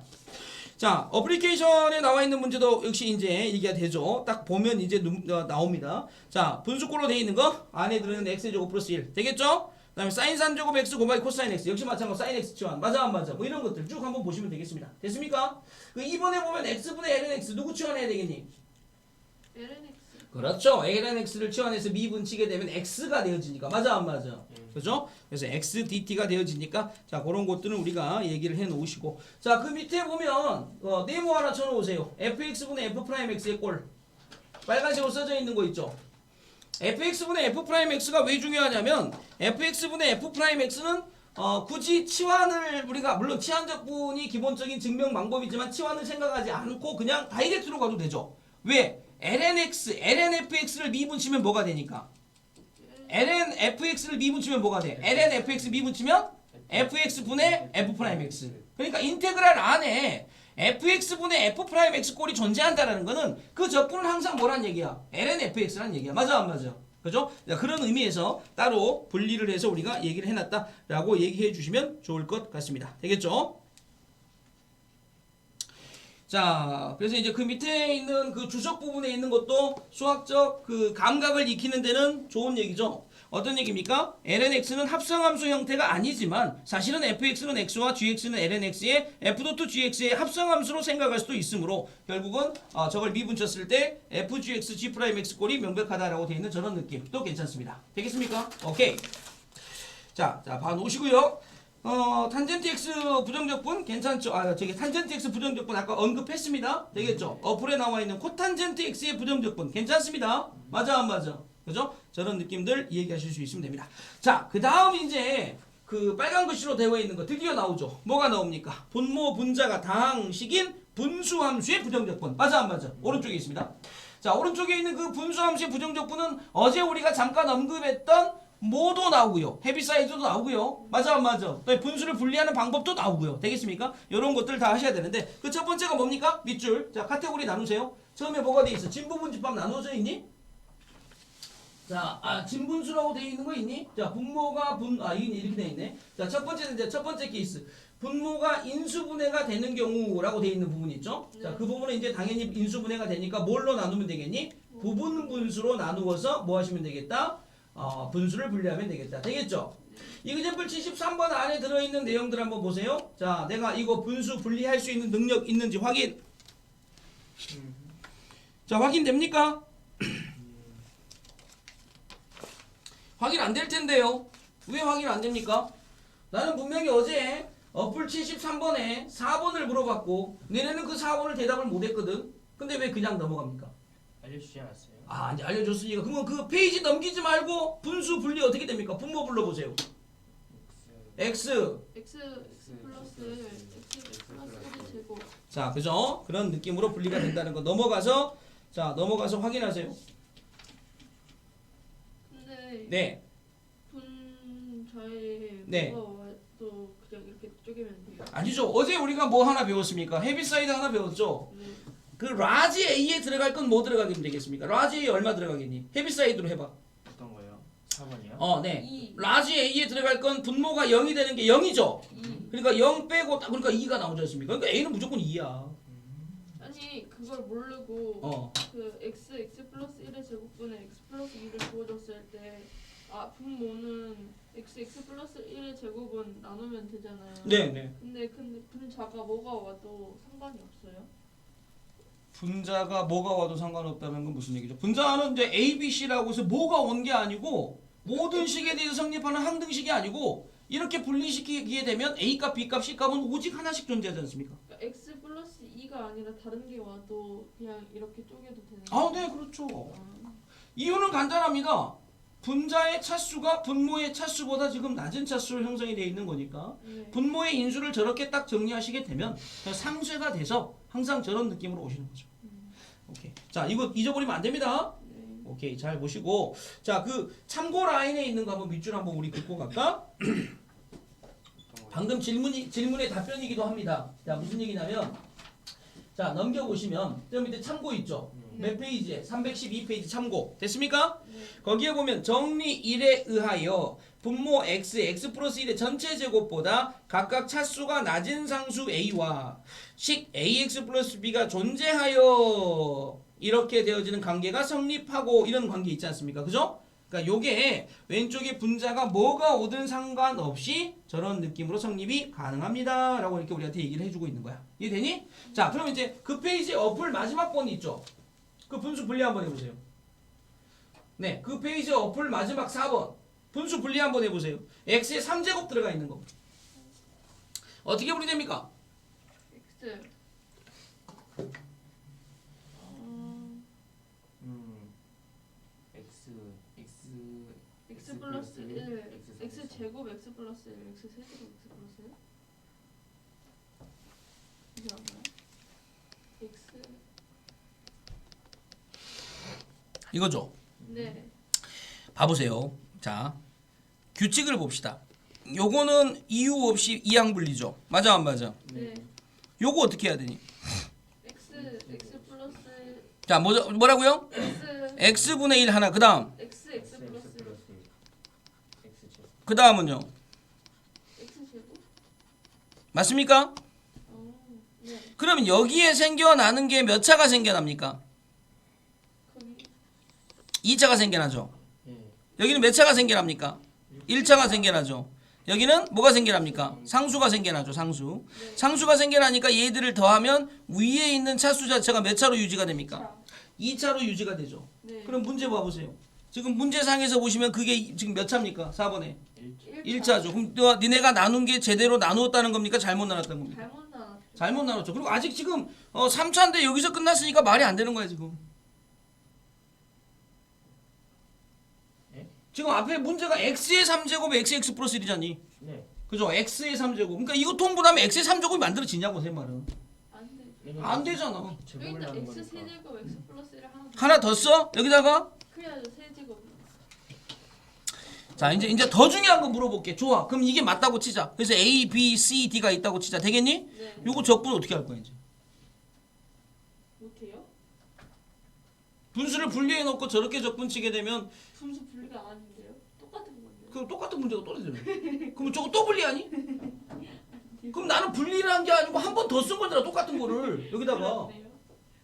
자, 어플리케이션에 나와 있는 문제도 역시 이제 얘기가 되죠. 딱 보면 이제 나옵니다. 자, 분수꼴로 되어 있는 거 안에 들어있는 x제곱 플러스 1 되겠죠? 그 다음에 사인 3제곱 x 곱하기 코사인 x 역시 마찬가지로 사인 x 치환 맞아 안 맞아? 뭐 이런 것들 쭉 한번 보시면 되겠습니다. 됐습니까? 그 2번에 보면 x분의 ln x 누구 치환해야 되겠니? LNX. 그렇죠. ln x를 치환해서 미분치게 되면 x가 되어지니까 맞아 안 맞아? 그죠? 그래서 x dt가 되어지니까 자 그런 것들은 우리가 얘기를 해 놓으시고 자 그 밑에 보면 네모 하나 쳐 놓으세요. fx분의 f 프라임 x의 꼴 빨간색으로 써져 있는 거 있죠? fx분의 f 프라임 x가 왜 중요하냐면 fx분의 f 프라임 x는 굳이 치환을 우리가 물론 치환적분이 기본적인 증명 방법이지만 치환을 생각하지 않고 그냥 다이렉트로 가도 되죠. 왜? lnx, lnfx를 미분치면 뭐가 되니까? lnfx를 미분치면 뭐가 돼? lnfx 미분치면 fx분의 f 프라임 x. 그러니까 인테그랄 안에 fx분의 f 프라임 x 꼴이 존재한다라는 거는 그 적분은 항상 뭐란 얘기야? lnfx란 얘기야. 맞아 안 맞아? 그죠? 그런 의미에서 따로 분리를 해서 우리가 얘기를 해놨다라고 얘기해 주시면 좋을 것 같습니다. 되겠죠? 자, 그래서 이제 그 밑에 있는 그 주석 부분에 있는 것도 수학적 그 감각을 익히는 데는 좋은 얘기죠. 어떤 얘기입니까? lnx는 합성함수 형태가 아니지만 사실은 fx는 x와 gx는 lnx의 f.gx의 합성함수로 생각할 수도 있으므로 결국은 저걸 미분쳤을 때 fgx g'x 꼴이 명백하다라고 되어 있는 저런 느낌도 괜찮습니다. 되겠습니까? 오케이. 자, 봐 놓으시고요. 탄젠트 x 부정적분 괜찮죠? 저기 탄젠트 x 부정적분 아까 언급했습니다. 되겠죠? 어플에 나와 있는 코탄젠트 x의 부정적분 괜찮습니다. 맞아 안 맞아? 그죠? 저런 느낌들 얘기하실 수 있으면 됩니다. 자, 그 다음 이제 그 빨간 글씨로 되어 있는 거 드디어 나오죠. 뭐가 나옵니까? 분모 분자가 다항식인 분수함수의 부정적분. 맞아 안 맞아? 오른쪽에 있습니다. 자, 오른쪽에 있는 그 분수함수의 부정적분은 어제 우리가 잠깐 언급했던 뭐도 나오고요. 헤비사이드도 나오고요. 맞아 안 맞아? 또 분수를 분리하는 방법도 나오고요. 되겠습니까? 이런 것들 다 하셔야 되는데 그 첫 번째가 뭡니까? 밑줄. 자, 카테고리 나누세요. 처음에 뭐가 돼 있어? 진부분집합 나눠져 있니? 자, 진분수라고 되어 있는 거 있니? 자, 분모가 이렇게 되어 있네. 자, 첫 번째는 이제 첫 번째 케이스. 분모가 인수분해가 되는 경우라고 되어 있는 부분 있죠? 자, 그 부분은 이제 당연히 인수분해가 되니까 뭘로 나누면 되겠니? 부분 분수로 나누어서 뭐 하시면 되겠다? 분수를 분리하면 되겠다. 되겠죠? 이그젠플 73번 안에 들어있는 내용들 한번 보세요. 자, 내가 이거 분수 분리할 수 있는 능력 있는지 확인. 자, 확인됩니까? 확인 안 될 텐데요. 왜 확인 안 됩니까? 나는 분명히 어제 어플 73번에 4번을 물어봤고 너네는 그 4번을 대답을 못 했거든. 근데 왜 그냥 넘어갑니까? 알려주지 않았어요? 이제 알려줬으니까 그러면 그 페이지 넘기지 말고 분수 분리 어떻게 됩니까? 분모 불러보세요. x x 플러스 x 플러스 1의 제곱. 자, 그죠? 그런 느낌으로 분리가 된다는 거 넘어가서 확인하세요. 근데 네. 분자에 네. 뭐가 와도 그냥 이렇게 쪼개면 돼요. 아니죠. 어제 우리가 뭐 하나 배웠습니까? 헤비사이드 하나 배웠죠? 네. 그 라지 A에 들어갈 건 뭐 들어가면 되겠습니까? 라지 A 얼마 들어가겠니? 헤비사이드로 해봐. 어떤 거요? 4번이요? 네. 2. 라지 A에 들어갈 건 분모가 0이 되는 게 0이죠? 2. 그러니까 0 빼고 그러니까 2가 나오지 않습니까? 그러니까 A는 무조건 2야. 아니 그걸 모르고 그 x 플러스 1의 제곱분에 x 플러스 2를 부어줬을 때 분모는 x 플러스 1의 제곱은 나누면 되잖아요. 네. 근데 분자가 뭐가 와도 상관이 없어요? 분자가 뭐가 와도 상관없다는 건 무슨 얘기죠? 분자는 이제 A, B, C라고 해서 뭐가 온 게 아니고 모든 식에 대해서 성립하는 항등식이 아니고 이렇게 분리시키게 되면 A 값, B 값, C 값은 오직 하나씩 존재하지 않습니까? 그러니까 x 플러스 2가 아니라 다른 게 와도 그냥 이렇게 쪼개도 되는 거예요? 네, 그렇죠. 아, 이유는 간단합니다. 분자의 차수가 분모의 차수보다 지금 낮은 차수로 형성이 되어 있는 거니까 네. 분모의 인수를 저렇게 딱 정리하시게 되면 상쇄가 돼서 항상 저런 느낌으로 오시는 거죠. 오케이. 자, 이거 잊어버리면 안 됩니다. 네. 오케이, 잘 보시고 자, 그 참고 라인에 있는 거 한번 밑줄 한번 우리 긋고 갈까? 방금 질문의 답변이기도 합니다. 자, 무슨 얘기냐면 자, 넘겨보시면 저 밑에 참고 있죠? 네. 몇 페이지에? 312페이지 참고. 됐습니까? 네. 거기에 보면 정리 1에 의하여 분모 x 플러스 1의 전체 제곱보다 각각 차수가 낮은 상수 a와 식 ax 플러스 b가 존재하여 이렇게 되어지는 관계가 성립하고 이런 관계 있지 않습니까? 그죠? 그러니까 요게 왼쪽에 분자가 뭐가 오든 상관없이 저런 느낌으로 성립이 가능합니다 라고 이렇게 우리한테 얘기를 해주고 있는 거야. 이해되니? 자, 그럼 이제 그 페이지에 어플 마지막 번 있죠? 그 분수 분리 한번 해보세요. 네, 그 페이지 어플 마지막 4번. 분수 분리 한번 해보세요. x에 3제곱 들어가 있는 거. 어떻게 분리됩니까? X X 플러스 1 X 제곱 X 플러스 1 X 세제곱 X 플러스 1 이게 맞나요? X 이거죠. 네 봐보세요. 자, 규칙을 봅시다. 요거는 이유 없이 이항 분리죠. 맞아 안 맞아? 네. 요거 어떻게 해야 되니? X 플러스 자, 뭐라고요? x분의 1 하나. 그다음 X 플러스 그다음은요. X 제곱 맞습니까? 네 그러면 여기에 생겨나는 게 몇 차가 생겨납니까? 거기 2차가 생겨나죠. 예. 여기는 몇 차가 생겨납니까? 1차가 생겨나죠. 여기는 뭐가 생겨납니까? 상수가 생겨나죠. 상수. 상수가 생겨나니까 얘들을 더하면 위에 있는 차수 자체가 몇 차로 유지가 됩니까? 2차로 유지가 되죠. 네. 그럼 문제 봐보세요. 지금 문제상에서 보시면 그게 지금 몇 차입니까? 4번에 1차죠. 그럼 니네가 나눈 게 제대로 나누었다는 겁니까? 잘못 나눴다는 겁니까? 잘못 나왔죠. 잘못 나눴죠. 그리고 아직 지금 3차인데 여기서 끝났으니까 말이 안 되는 거야 지금. 지금 앞에 문제가 x의 3제곱 xx 플러스 1이잖니. 네. 그죠? x의 3제곱. 그러니까 이거 통분하면 x의 3제곱이 만들어지냐고 제 말은. 안 돼. 안 되잖아. 여기다 X 세제곱 X 플러스 1을 하나 더 써? 여기다가. 그래야죠 세제곱. 자, 이제 더 중요한 거 물어볼게. 좋아. 그럼 이게 맞다고 치자. 그래서 A, B, C, D가 있다고 치자. 되겠니? 네. 요거 적분 어떻게 할 거야 이제? 못해요? 분수를 분리해 놓고 저렇게 적분 치게 되면 분수 분리가 아닌데요? 똑같은 건데요? 그 똑같은 문제가 또 되잖아. 그럼 저거 또 분리하니? 그럼 나는 분리를 한 게 아니고 한 번 더 쓴 거잖아. 똑같은 거를 여기다가. 그렇네요.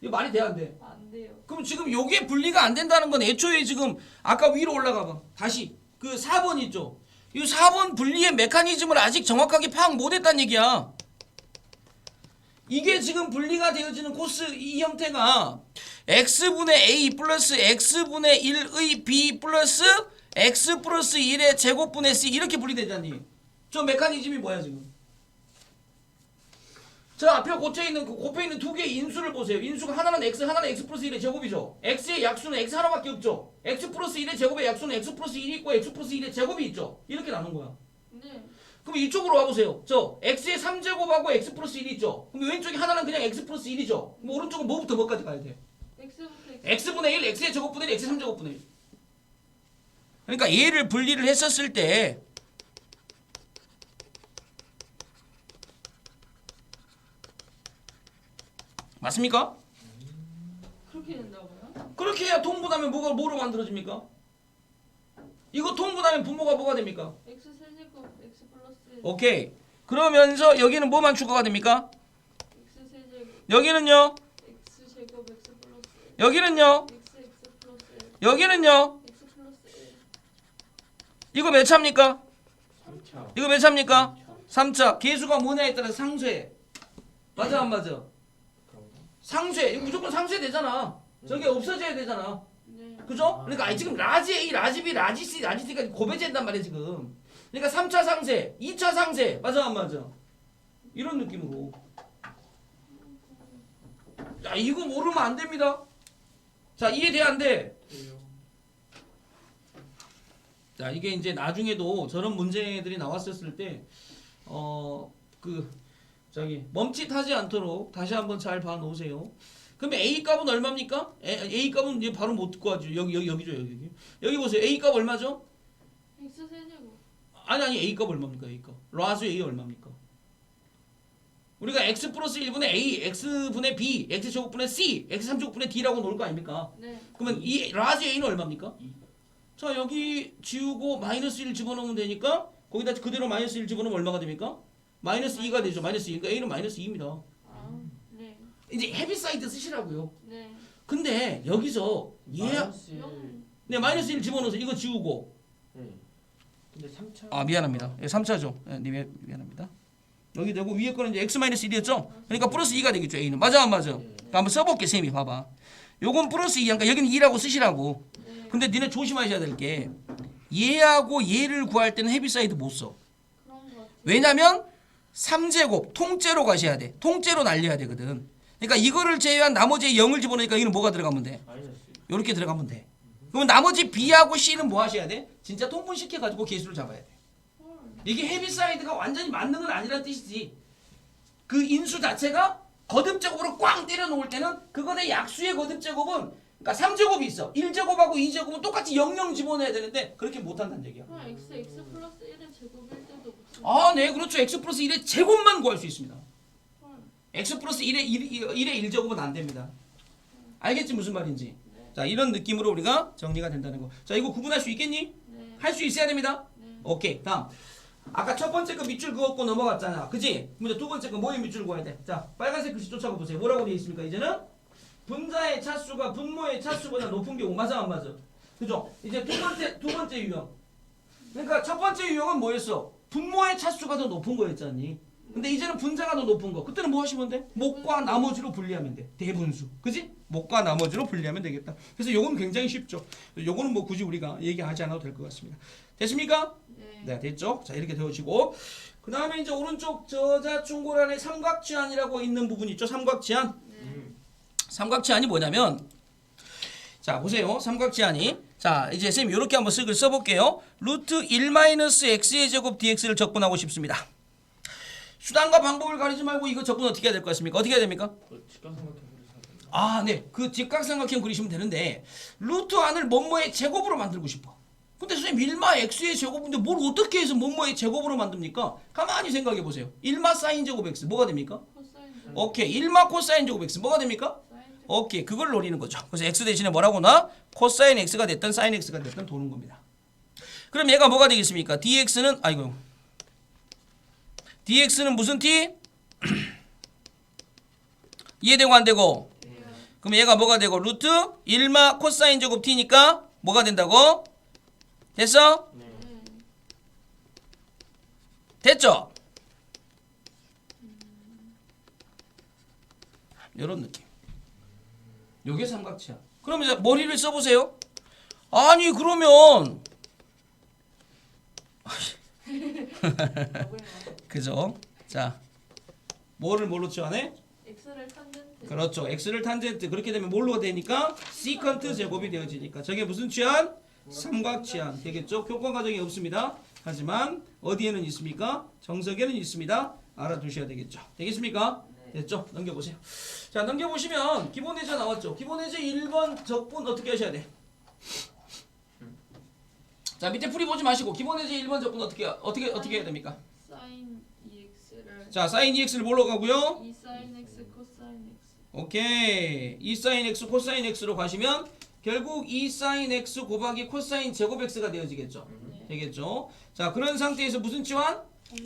이거 말이 돼 안 돼? 안 돼요. 그럼 지금 요게 분리가 안 된다는 건 애초에 지금 아까 위로 올라가 봐. 다시 그 4번 있죠. 이 4번 분리의 메커니즘을 아직 정확하게 파악 못 했다는 얘기야. 이게 지금 분리가 되어지는 코스 이 형태가 x분의 a 플러스 x분의 1의 b 플러스 x 플러스 1의 제곱분의 c 이렇게 분리되잖니. 저 메커니즘이 뭐야 지금? 저 앞에 곱혀 있는 두 개의 인수를 보세요. 인수가 하나는 x, 하나는 x 플러스 1의 제곱이죠. x의 약수는 x 하나밖에 없죠. x 플러스 1의 제곱의 약수는 x 플러스 1이 있고 x 플러스 1의 제곱이 있죠. 이렇게 나눈 거야. 네. 그럼 이쪽으로 와보세요. 저 x의 3제곱하고 x 플러스 1이 있죠. 그럼 왼쪽에 하나는 그냥 x 플러스 1이죠. 그럼 오른쪽은 뭐부터 뭐까지 가야 돼? X부터 x분의 1, x의 제곱분의 1, x의 3제곱분의 1. 그러니까 얘를 분리를 했었을 때 맞습니까? 그렇게 된다고요? 그렇게 해야 통분하면 뭐로 만들어집니까? 이거 통분하면 분모가 뭐가 됩니까? X 세제곱 X 플러스 1 오케이. 그러면서 여기는 뭐만 추가가 됩니까? X 세제곱 여기는요. X 제곱 X 플러스 1 여기는요. X 플러스 1 여기는요. X 플러스 1 이거 몇 차입니까? 3차. 이거 몇 차입니까? 3차. 개수가 뭐냐에 따라 상쇄. 맞아 안 맞아? 상쇄. 이거 무조건 상쇄 되잖아. 저게 없어져야 되잖아. 네. 그죠? 그러니까 아니, 지금 라지 A, 라지 B, 라지 C, 라지 D가 고배제된단 말이야 지금. 그러니까 3차 상쇄, 2차 상쇄. 맞아 안 맞아? 이런 느낌으로. 야 이거 모르면 안 됩니다. 자 이해돼 안 돼? 자 이게 이제 나중에도 저런 문제들이 나왔었을 때 저기 멈칫하지 않도록 다시 한번 잘 봐놓으세요. 그러면 A 값은 얼마입니까? A 값은 이제 바로 못 구하죠. 여기죠 여기. 여기 보세요. A 값 얼마죠? X 세제곱 아니 A 값 얼마입니까? A 값. 라수 A 얼마입니까? 우리가 x 플러스 1분의 A, x분의 B, x 제곱분의 C, x 3제곱분의 D라고 놓을 거 아닙니까? 네. 그러면 이 라지 A는 얼마입니까? 자 여기 지우고 마이너스 1 집어넣으면 되니까 거기다 그대로 마이너스 1 집어넣으면 얼마가 됩니까? 마이너스 2가 되죠. 마이너스 2. 그러니까 A는 마이너스 2입니다. 네. 이제 헤비사이드 쓰시라고요. 네. 근데 여기서 네 마이너스 1 집어넣어서 이거 지우고 네. 근데 3차. 아 미안합니다. 예, 3차죠. 예, 미안합니다. 여기 되고 위에 거는 이제 x-1이었죠. 그러니까 플러스 2가 되겠죠. A는 맞아 안 맞아? 그러니까 한번 써볼게 쌤이 봐봐. 요건 플러스 2 그러니까 여기는 2라고 쓰시라고. 네. 근데 니네 조심하셔야 될 게 얘하고 얘를 구할 때는 헤비사이드 못 써. 그런 거 같아. 왜냐면 3제곱 통째로 가셔야 돼. 통째로 날려야 되거든. 그러니까 이거를 제외한 나머지 0을 집어넣으니까 이는 뭐가 들어가면 돼? 마이너스. 이렇게 들어가면 돼. 그럼 나머지 B하고 C는 뭐 하셔야 돼? 진짜 통분시켜가지고 개수를 잡아야 돼. 헐. 이게 헤비사이드가 완전히 맞는 건 아니라는 뜻이지. 그 인수 자체가 거듭제곱으로 꽝 때려 놓을 때는 그거의 약수의 거듭제곱은 그러니까 3제곱이 있어. 1제곱하고 2제곱은 똑같이 00 집어넣어야 되는데 그렇게 못한다는 얘기야. 그럼 x 플러스 1의 제곱일 때도 무슨? 아, 네, 그렇죠. x 플러스 1의 제곱만 구할 수 있습니다. 헐. x 플러스 1의 1의 1제곱은 안 됩니다. 알겠지 무슨 말인지? 네. 자, 이런 느낌으로 우리가 정리가 된다는 거. 자, 이거 구분할 수 있겠니? 네. 할 수 있어야 됩니다. 네. 오케이, 다음. 아까 첫 번째 거 밑줄 그었고 넘어갔잖아. 그지? 문제 두 번째 거 뭐에 밑줄 그어야 돼? 자, 빨간색 글씨 쫓아가 보세요. 뭐라고 되어 있습니까? 이제는 분자의 차수가 분모의 차수보다 높은 경우. 맞아 안 맞아? 그죠? 이제 두 번째 유형. 그러니까 첫 번째 유형은 뭐였어? 분모의 차수가 더 높은 거였잖니. 근데 이제는 분자가 더 높은 거. 그때는 뭐 하시면 돼? 목과 나머지로 분리하면 돼. 대분수. 그지? 목과 나머지로 분리하면 되겠다. 그래서 요건 굉장히 쉽죠. 요거는 뭐 굳이 우리가 얘기하지 않아도 될 것 같습니다. 됐습니까? 네. 네, 됐죠? 자, 이렇게 되어지고 그 다음에 이제 오른쪽 저자충골 안에 삼각지안이라고 있는 부분 있죠? 삼각지안. 삼각지안이 뭐냐면 자, 보세요. 삼각지안이 자, 이제 쌤이 이렇게 한번 쓱을 써볼게요. 루트 1-x의 제곱 dx를 적분하고 싶습니다. 수단과 방법을 가리지 말고 이거 적분 어떻게 해야 될 것 같습니까? 어떻게 해야 됩니까? 그 직각삼각형 그리셔야 돼요. 아, 네. 그 직각삼각형 그리시면 되는데 루트 안을 뭐뭐의 제곱으로 만들고 싶어. 근데 선생님 1마 x의 제곱인데 뭘 어떻게 해서 뭐뭐의 제곱으로 만듭니까? 가만히 생각해 보세요. 1마 사인 제곱 x 뭐가 됩니까? 코사인 제곱. 오케이. 1마 코사인 제곱 x 뭐가 됩니까? 사인 제곱. 오케이. 그걸 노리는 거죠. 그래서 x 대신에 뭐라고 나? 코사인 x가 됐든 사인 x가 됐든 도는 겁니다. 그럼 얘가 뭐가 되겠습니까? dx는 아이고. dx는 무슨 t? 이해되고 안 되고? 그럼 얘가 뭐가 되고? 루트 1마 코사인 제곱 t니까 뭐가 된다고? 됐어? 네. 네. 됐죠? 이런 느낌. 요게 삼각지야. 그럼 이제 머리를 써보세요. 아니 그러면 그죠? 자, 뭐를 뭘로 치환해? x를 탄젠트. 그렇죠. x를 탄젠트. 그렇게 되면 뭘로 되니까 시컨트 제곱이 되어지니까 저게 무슨 치환? 삼각치환 되겠죠? 교권 과정이 없습니다. 하지만 어디에는 있습니까? 정석에는 있습니다. 알아두셔야 되겠죠. 되겠습니까? 됐죠? 넘겨보세요. 자, 넘겨보시면 기본 예제 나왔죠? 기본 예제 1번 적분 어떻게 하셔야 돼? 자, 밑에 풀이 보지 마시고 기본 예제 1번 적분 어떻게 해야 됩니까? 사인 2x를 자, 사인 2x를 뭘로 가고요? 2 사인 x 코사인 x. 오케이. 2 사인 x 코사인 x로 가시면 결국 2 사인 x 곱하기 코사인 제곱 x가 되어지겠죠. 네. 되겠죠. 자, 그런 상태에서 무슨 치환?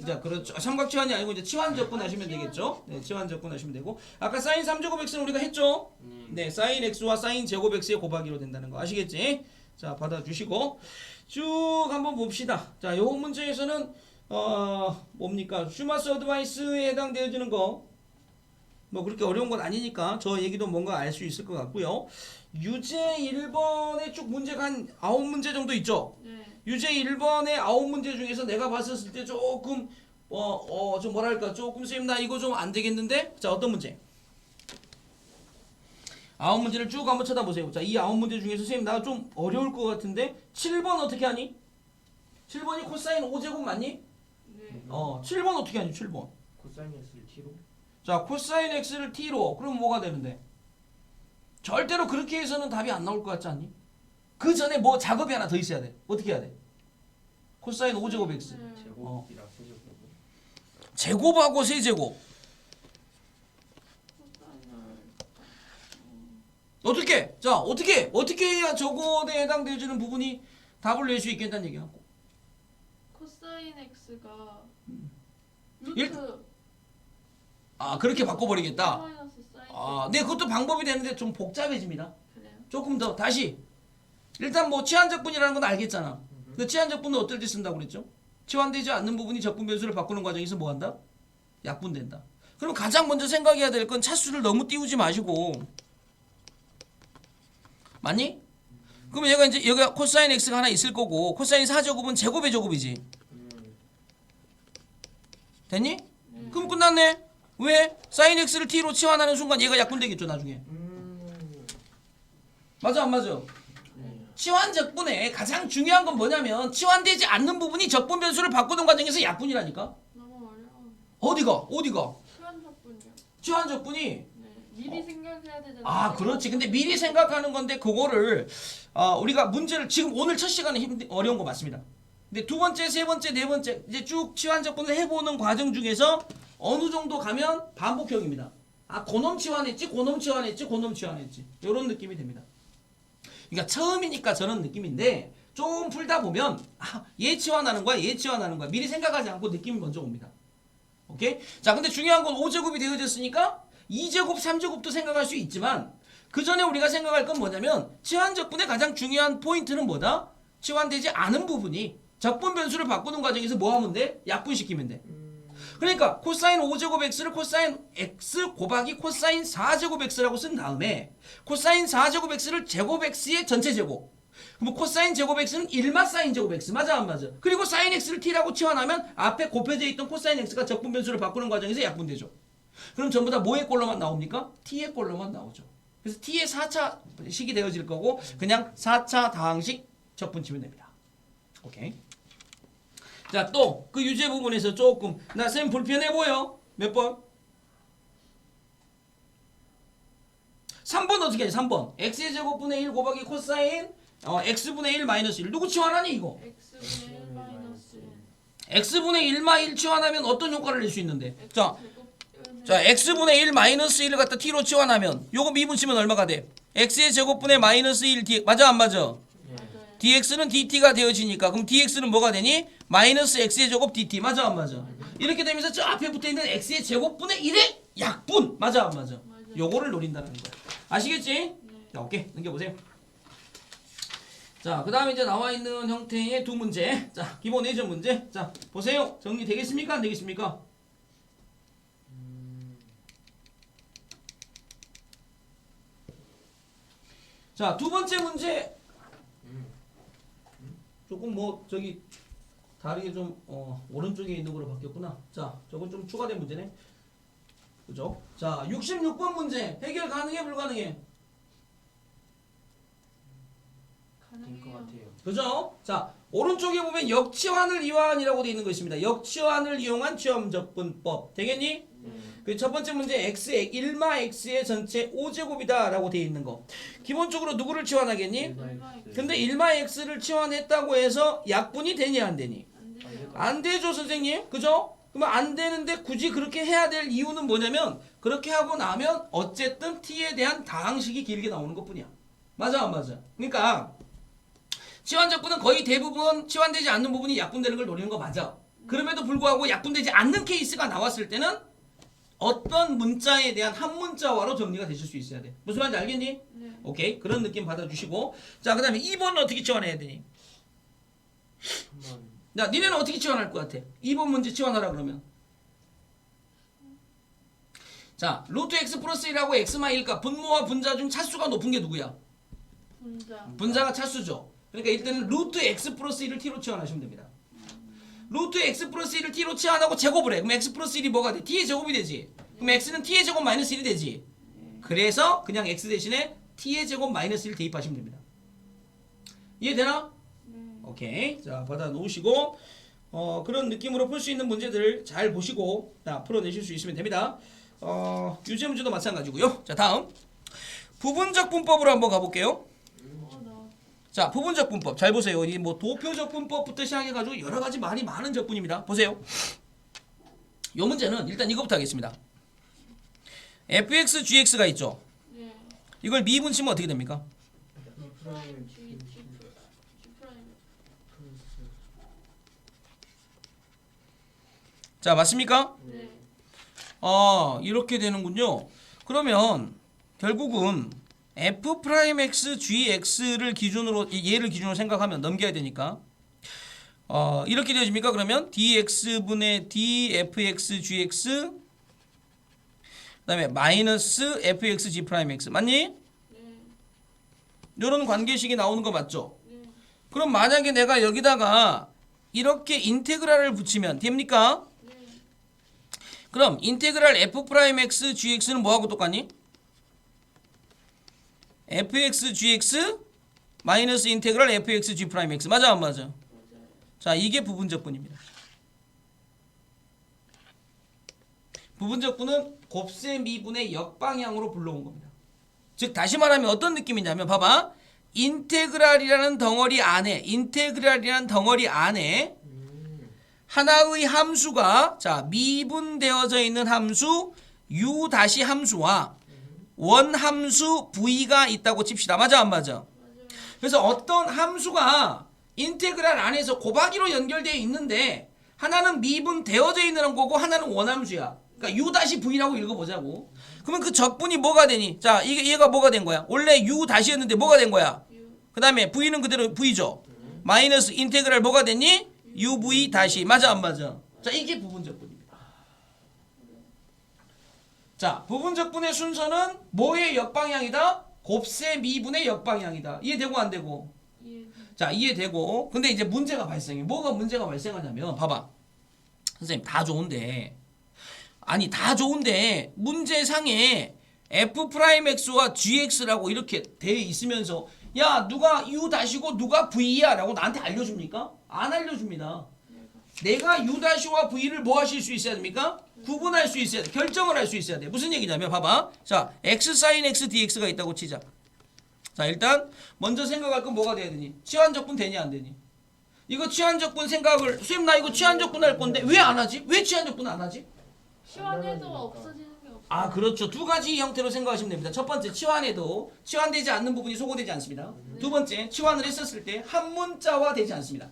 자, 그렇죠. 삼각치환이 아니고 이제 치환 적분하시면 되겠죠. 네, 치환 적분하시면 되고 아까 사인 3제곱 x는 우리가 했죠. 네, 사인 x와 사인 제곱 x의 곱하기로 된다는 거 아시겠지? 자, 받아주시고 쭉 한번 봅시다. 자, 요 문제에서는 뭡니까? 슈마스 어드바이스에 해당되어지는 거 뭐 그렇게 어려운 건 아니니까 저 얘기도 뭔가 알 수 있을 것 같고요. 유제 1번에 쭉 문제가 한 9문제 정도 있죠. 네. 유제 1번의 9문제 중에서 내가 봤었을 때 조금 좀 뭐랄까 조금 선생님 나 이거 좀 안 되겠는데? 자, 어떤 문제? 9문제를 쭉 한번 쳐다보세요. 자, 이 9문제 중에서 선생님 나 좀 어려울 것 같은데 7번 어떻게 하니? 7번이 코사인 5제곱 맞니? 네. 7번 어떻게 하니? 7번. 코사인 x를 t로. 자, 코사인 x를 t로 그럼 뭐가 되는데? 절대로 그렇게 해서는 답이 안 나올 것 같지 않니? 그 전에 뭐 작업이 하나 더 있어야 돼. 어떻게 해야 돼? 코사인 5제곱 x. 네. 제곱이랑 세제곱. 제곱하고 세제곱. 코사인을 어떻게? 자, 어떻게 해야 저거에 해당되어지는 부분이 답을 낼 수 있겠다는 얘기야. 코사인 x가 일- 루트 아, 그렇게 바꿔버리겠다. 마이너스 사인. 아, 네, 그것도 방법이 되는데 좀 복잡해집니다. 그래요? 조금 더 다시. 일단 뭐 치환적분이라는 건 알겠잖아. 그 치환적분은 어떨 때 쓴다고 그랬죠? 치환되지 않는 부분이 적분 변수를 바꾸는 과정에서 뭐 한다? 약분된다. 그럼 가장 먼저 생각해야 될 건 차수를 너무 띄우지 마시고. 맞니? 그러면 얘가 이제 여기가 코사인 x가 하나 있을 거고 코사인 4제곱은 제곱의 제곱이지. 됐니? 그럼 끝났네. 왜? 사인 x를 t로 치환하는 순간 얘가 약분되겠죠 나중에. 맞아 안 맞아? 치환 적분의 가장 중요한 건 뭐냐면 치환되지 않는 부분이 적분 변수를 바꾸는 과정에서 약분이라니까. 너무 어려워. 어디가? 시간 적분이요. 치환 적분이 네. 미리 생각해야 되잖아요. 아 그렇지. 근데 미리 생각하는 건데 그거를 우리가 문제를 지금 오늘 첫 시간에 어려운 거 맞습니다. 근데 두 번째, 세 번째, 네 번째 이제 쭉 치환 적분을 해보는 과정 중에서 어느 정도 가면 반복형입니다. 아 고놈 치환했지, 고놈 치환했지, 고놈 치환했지 이런 느낌이 됩니다. 그러니까 처음이니까 저런 느낌인데 좀 풀다 보면 얘 치환하는 거야, 얘 치환하는 거야 미리 생각하지 않고 느낌이 먼저 옵니다. 오케이? 자 근데 중요한 건 5제곱이 되어졌으니까 2제곱, 3제곱도 생각할 수 있지만 그 전에 우리가 생각할 건 뭐냐면 치환 적분의 가장 중요한 포인트는 뭐다? 치환되지 않은 부분이 적분 변수를 바꾸는 과정에서 뭐 하면 돼? 약분시키면 돼. 그러니까 코사인 5제곱 x를 코사인 x 곱하기 코사인 4제곱 x라고 쓴 다음에 코사인 4제곱 x를 제곱 x의 전체 제곱. 그럼 코사인 제곱 x는 1마 사인 제곱 x. 맞아 안 맞아? 그리고 사인 x를 t라고 치환하면 앞에 곱해져 있던 코사인 x가 적분 변수를 바꾸는 과정에서 약분되죠. 그럼 전부 다 뭐의 꼴로만 나옵니까? t의 꼴로만 나오죠. 그래서 t의 4차식이 되어질 거고 그냥 4차 다항식 적분 치면 됩니다. 오케이. 자, 또 그 유제 부분에서 조금 나 쌤 불편해 보여. 몇 번? 3번 어떻게 해? 3번. x의 제곱분의 1 곱하기 코사인 x분의 1 마이너스 1. 누구 치환하니 이거? x분의 1 마이너스 x분의 1마 1 치환하면 어떤 효과를 낼 수 있는데? 자, 제곱 x분의 1 마이너스 1을 갖다 t로 치환하면 요거 미분치면 얼마가 돼? x의 제곱분의 마이너스 1 d 맞아 안 맞아? 맞아요. dx는 dt가 되어지니까 그럼 dx는 뭐가 되니? 마이너스 x의 제곱 dt 맞아 안 맞아? 이렇게 되면서 저 앞에 붙어있는 x의 제곱분의 1의 약분 맞아 안 맞아? 요거를 노린다는 거야. 아시겠지? 자 오케이 넘겨보세요. 자 그 다음에 이제 나와있는 형태의 두 문제. 자 기본 예전 문제. 자 보세요. 정리되겠습니까 안 되겠습니까? 자 두 번째 문제 조금 뭐 저기 다르게 좀 오른쪽에 있는 거로 바뀌었구나. 자 저건 좀 추가된 문제네. 그죠? 자 66번 문제 해결 가능해 불가능해? 될 것 가능해요. 같아요. 그죠? 자 오른쪽에 보면 역치환을 이완이라고 되어 있는 것입니다. 역치환을 이용한 취험접근법 되겠니? 그 첫 번째 문제 x의 1마 x의 전체 5제곱이다 라고 되어 있는 거. 기본적으로 누구를 치환하겠니? 근데 1마 x를 치환했다고 해서 약분이 되니 안 되니? 안 돼요. 안 되죠 선생님. 그죠? 그러면 안 되는데 굳이 그렇게 해야 될 이유는 뭐냐면 그렇게 하고 나면 어쨌든 t에 대한 다항식이 길게 나오는 것뿐이야. 맞아 안 맞아? 그러니까 치환적분은 거의 대부분 치환되지 않는 부분이 약분되는 걸 노리는 거 맞아. 그럼에도 불구하고 약분되지 않는 케이스가 나왔을 때는 어떤 문자에 대한 한 문자화로 정리가 되실 수 있어야 돼. 무슨 말인지 알겠니? 네. 오케이. 그런 느낌 받아주시고. 자, 그 다음에 2번은 어떻게 치환해야 되니? 한번 야, 니네는 어떻게 치환할 것 같아? 2번 문제 치환하라 그러면. 자, 루트 x 플러스 1하고 x마 1값 분모와 분자 중 차수가 높은 게 누구야? 분자. 분자가 차수죠. 그러니까 일단은 루트 x 플러스 1을 t로 치환하시면 됩니다. 루트 x 플러스 1을 t로 치환하고 제곱을 해. 그럼 x 플러스 1이 뭐가 돼? t의 제곱이 되지. 그럼 x는 t의 제곱 마이너스 1이 되지. 그래서 그냥 x 대신에 t의 제곱 마이너스 1 대입하시면 됩니다. 이해되나? 네. 오케이. 자, 받아 놓으시고 그런 느낌으로 풀 수 있는 문제들 잘 보시고 풀어내실 수 있으면 됩니다. 유제 문제도 마찬가지고요. 자, 다음 부분적 분법으로 한번 가볼게요. 나 자, 부분적 분법 잘 보세요. 이 뭐 도표적 분법부터 시작해가지고 여러 가지 말이 많은 적분입니다. 보세요. 요 문제는 일단 이거부터 하겠습니다. fx, gx가 있죠. 네. 이걸 미분치면 어떻게 됩니까? 프라임 G 프라임. 자, 맞습니까? 네. 이렇게 되는군요. 그러면 결국은 f'x, gx를 기준으로 얘를 기준으로 생각하면 넘겨야 되니까 이렇게 되어집니까? 그러면 dx분의 dfx, gx 그다음에 마이너스 fx, g'x 맞니? 네. 이런 관계식이 나오는 거 맞죠? 네. 그럼 만약에 내가 여기다가 이렇게 인테그랄을 붙이면 됩니까? 네. 그럼 인테그랄 f'(x) gx는 뭐하고 똑같니? fx gx 마이너스 인테그랄 fx g'(x) 맞아 안 맞아? 맞아요. 자, 이게 부분적분입니다. 부분적분은 곱셈 미분의 역방향으로 불러온 겁니다. 즉 다시 말하면 어떤 느낌이냐면 봐봐. 인테그랄이라는 덩어리 안에 하나의 함수가 자 미분되어져 있는 함수 u 다시 함수와 원함수 v가 있다고 칩시다. 맞아 안 맞아? 그래서 어떤 함수가 인테그랄 안에서 곱하기로 연결되어 있는데 하나는 미분되어져 있는 거고 하나는 원함수야. 그러니까 u 다시 v라고 읽어보자고. 그러면 그 적분이 뭐가 되니? 자, 이게 얘가 뭐가 된 거야? 원래 u 다시였는데 뭐가 된 거야? 그 다음에 v는 그대로 v죠. 마이너스 인테그랄 뭐가 됐니? uv 다시. 맞아 안 맞아? 자, 이게 부분적분입니다. 자, 부분적분의 순서는 뭐의 역방향이다? 곱셈 미분의 역방향이다. 이해되고 안 되고? 예. 자, 이해되고. 근데 이제 문제가 발생해. 뭐가 문제가 발생하냐면 봐봐. 선생님 다 좋은데 아니 다 좋은데 문제상에 f'x와 gx라고 이렇게 돼 있으면서 야 누가 u 다시고 누가 v야 라고 나한테 알려줍니까? 안 알려줍니다. 내가 u 다시와 v를 뭐 하실 수 있어야 됩니까? 구분할 수 있어야 돼. 결정을 할 수 있어야 돼. 무슨 얘기냐면 봐봐. 자 x sin x dx가 있다고 치자. 자 일단 먼저 생각할 건 뭐가 돼야 되니? 치환적분 되니 안 되니? 이거 치환적분 생각을 선생님 나 이거 치환적분 할 건데 왜 안 하지? 왜 치환적분 안 하지? 시원해도 없어지는 게 없어요. 아 그렇죠. 두 가지 형태로 생각하시면 됩니다. 첫 번째 치환해도 치환되지 않는 부분이 소거되지 않습니다. 두 번째 치환을 했었을 때 한 문자화 되지 않습니다.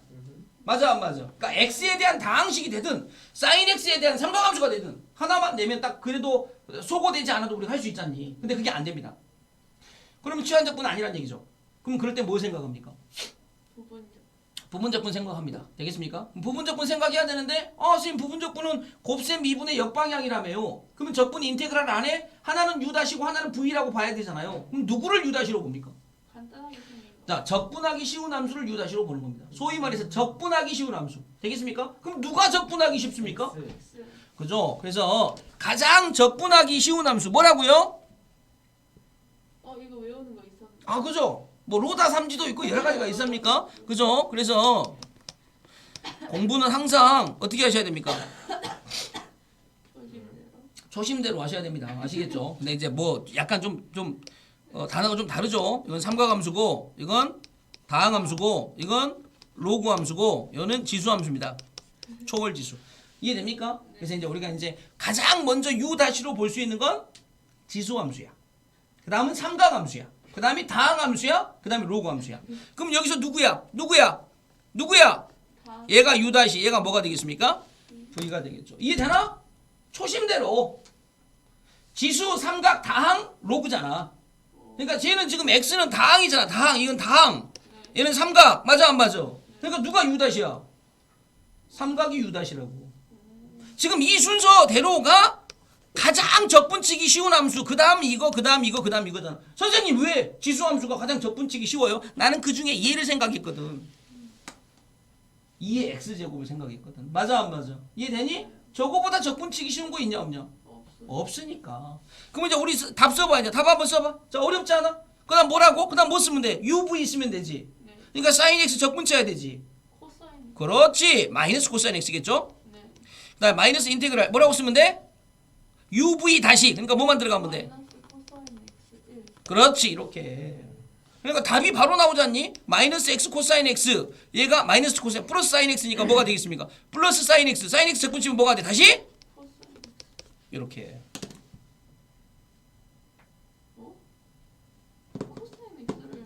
맞아 안 맞아? 그러니까 x에 대한 다항식이 되든 sin x에 대한 삼각함수가 되든 하나만 내면 딱 그래도 소거되지 않아도 우리가 할 수 있잖니. 근데 그게 안 됩니다. 그러면 치환적분은 아니란 얘기죠. 그럼 그럴 때 뭐 생각합니까? 부분적. 부분적분 생각합니다. 되겠습니까? 부분적분 생각해야 되는데 선생님 부분적분은 곱셈 미분의 역방향이라며요. 그러면 적분이 인테그랄 안에 하나는 u 다시고 하나는 v라고 봐야 되잖아요. 그럼 누구를 u 다시로 봅니까? 간단하게 생긴 거. 자, 적분하기 쉬운 함수를 u 다시로 보는 겁니다. 소위 말해서 적분하기 쉬운 함수. 되겠습니까? 그럼 누가 적분하기 쉽습니까? X. 그죠? 그래서 가장 적분하기 쉬운 함수 뭐라고요? 이거 외우는 거 있었는데. 아, 그죠? 뭐 로다 삼지도 있고 여러 가지가 있습니까? 그죠? 그래서 공부는 항상 어떻게 하셔야 됩니까? 조심대로. 초심대로 하셔야 됩니다. 아시겠죠? 근데 이제 뭐 약간 단어가 좀 다르죠? 이건 삼각함수고, 이건 다항함수고, 이건 로그함수고, 이거는 지수함수입니다. 초월지수. 이해됩니까? 그래서 이제 우리가 이제 가장 먼저 u 다시로 볼 수 있는 건 지수함수야. 그 다음은 삼각함수야. 그 다음이 다항함수야. 그 다음에 로그함수야. 그럼 여기서 누구야? 다. 얘가 u 다시, 얘가 뭐가 되겠습니까? v가 되겠죠. 이해되나? 초심대로. 지수, 삼각, 다항, 로그잖아. 그러니까 쟤는 지금 x는 다항이잖아. 다항. 이건 다항. 얘는 삼각. 맞아 안 맞아? 그러니까 누가 u 다시야? 삼각이 u 다시라고. 지금 이 순서대로가 가장 적분치기 쉬운 함수. 그다음 이거, 그다음 이거, 그다음 이거잖아. 선생님 왜 지수 함수가 가장 적분치기 쉬워요? 나는 그 중에 2를 생각했거든. 2의 x제곱을 생각했거든. 맞아 안 맞아? 이해되니? 저거보다 적분치기 쉬운 거 있냐 없냐? 없어. 없으니까. 그럼 이제 우리 답 써봐. 이제 답 한번 써봐. 자, 어렵지 않아? 그 다음 뭐라고? 그 다음 뭐 쓰면 돼? uv 쓰면 되지. 네. 그러니까 sin x 적분쳐야 되지. 코사인. 그렇지. 마이너스 코사인 x겠죠? 네. 그 다음 마이너스 인테그랄 뭐라고 쓰면 돼? uv 다시. 그러니까 뭐만 들어가면 돼? 마이너스 코사인 X 1. 그렇지. 이렇게. 그러니까 답이 바로 나오지 않니? 마이너스 x 코사인 x. 얘가 마이너스 코사인 플러스 사인 x니까 뭐가 되겠습니까? 플러스 사인 x. 사인 x 적분치면 뭐가 돼? 다시? 코사인. 이렇게. 코사인 X를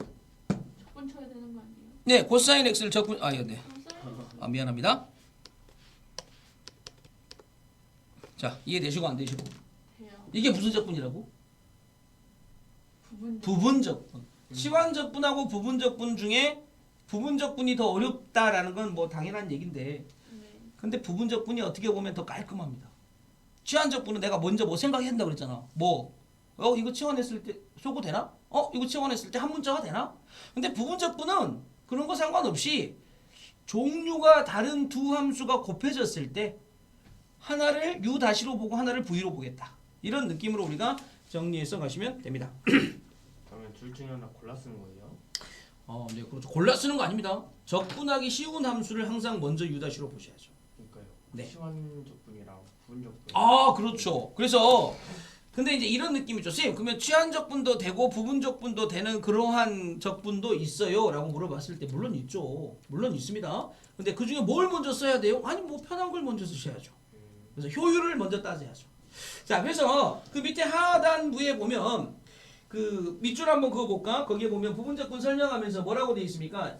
적분 쳐야 되는 거 아니에요? 네. 코사인 x를 적분 네. 코사인 미안합니다. 자, 이해되시고 안 되시고. 돼요. 이게 무슨 적분이라고? 부분. 부분적분. 치환적분하고 부분적분 중에 부분적분이 더 어렵다라는 건 뭐 당연한 얘긴데 네. 근데 부분적분이 어떻게 보면 더 깔끔합니다. 치환적분은 내가 먼저 뭐 생각해야 된다고 그랬잖아. 뭐 이거 치환했을 때 소거 되나? 이거 치환했을 때 한 문자가 되나? 근데 부분적분은 그런 거 상관없이 종류가 다른 두 함수가 곱해졌을 때 하나를 u-로 보고 하나를 v로 보겠다. 이런 느낌으로 우리가 정리해서 가시면 됩니다. 그러면 둘 중에 하나 골라 쓰는 거예요? 네, 그렇죠. 골라 쓰는 거 아닙니다. 적분하기 쉬운 함수를 항상 먼저 u-로 보셔야죠. 그러니까요. 네. 시환적분이랑 부분적분. 그렇죠. 그래서 근데 이제 이런 느낌이죠. 선생님, 그러면 취한적분도 되고 부분적분도 되는 그러한 적분도 있어요? 라고 물어봤을 때 물론 있죠. 물론 있습니다. 근데 그 중에 뭘 먼저 써야 돼요? 아니 뭐 편한 걸 먼저 쓰셔야죠. 그래서 효율을 먼저 따져야죠. 자, 그래서 그 밑에 하단부에 보면 그 밑줄 한번 그어볼까? 거기에 보면 부분적분 설명하면서 뭐라고 되어 있습니까?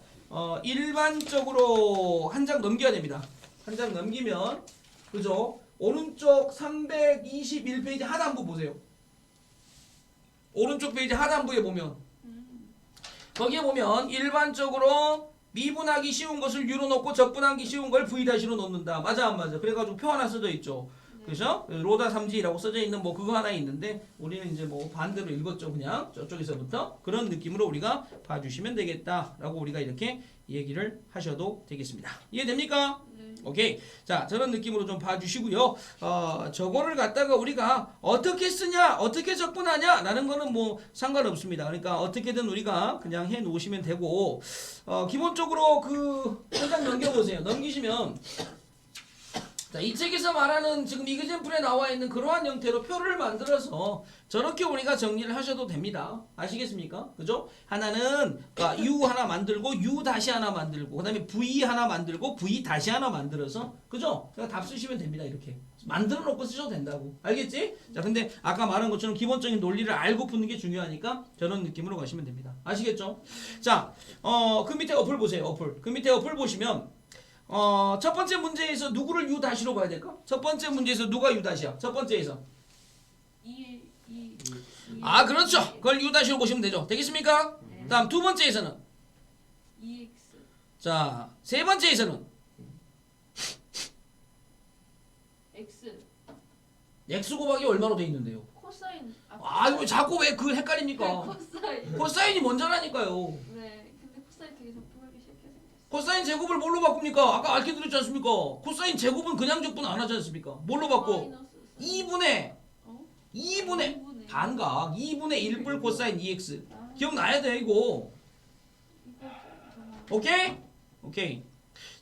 일반적으로 한 장 넘겨야 됩니다. 한 장 넘기면 그죠? 오른쪽 321페이지 하단부 보세요. 오른쪽 페이지 하단부에 보면 거기에 보면 일반적으로 미분하기 쉬운 것을 U로 놓고 적분하기 쉬운 걸 V-로 놓는다. 맞아 안 맞아? 그래가지고 표 하나 써져 있죠. 그죠? 로다 3지라고 써져 있는 뭐 그거 하나 있는데 우리는 이제 뭐 반대로 읽었죠. 그냥 저쪽에서부터 그런 느낌으로 우리가 봐주시면 되겠다라고 우리가 이렇게 얘기를 하셔도 되겠습니다. 이해됩니까? 네. 오케이. 자, 저런 느낌으로 좀 봐주시고요. 저거를 갖다가 우리가 어떻게 쓰냐, 어떻게 적분하냐, 라는 거는 뭐 상관없습니다. 그러니까 어떻게든 우리가 그냥 해 놓으시면 되고, 기본적으로 그, 한 장 넘겨보세요. 넘기시면, 자, 이 책에서 말하는 지금 이그젠플에 나와 있는 그러한 형태로 표를 만들어서 저렇게 우리가 정리를 하셔도 됩니다. 아시겠습니까? 그죠? 하나는 U 하나 만들고 U 다시 하나 만들고 그 다음에 V 하나 만들고 V 다시 하나 만들어서 그죠? 그냥 답 쓰시면 됩니다. 이렇게 만들어 놓고 쓰셔도 된다고. 알겠지? 자, 근데 아까 말한 것처럼 기본적인 논리를 알고 푸는 게 중요하니까 저런 느낌으로 가시면 됩니다. 아시겠죠? 자, 그 밑에 어플 보세요. 어플. 그 밑에 어플 보시면 첫 번째 문제에서 누구를 U-로 봐야 될까? 첫 번째 문제에서 누가 U-야? 첫 번째에서. 그렇죠. 그걸 U-로 보시면 되죠. 되겠습니까? 다음 두 번째에서는. EX. 자, 세 번째에서는. X. X 곱하기 얼마로 돼 있는데요? 코사인. 이거 자꾸 왜 그걸 헷갈립니까? 코사인. 코사인이 먼저라니까요. 네. 근데 코사인 되게 적분하기 쉽게 생겼어. 코사인 제곱을 뭘로 바꿉니까? 아까 알게 드렸지 않습니까? 코사인 제곱은 그냥 적분 안 하지 않습니까? 뭘로 바꿔? 마이너스 2분의 어? 2분의 2분의. 반각 2분의 1불 코사인 EX 아, 기억나야 돼 이거. 이거 정말. 오케이? 오케이.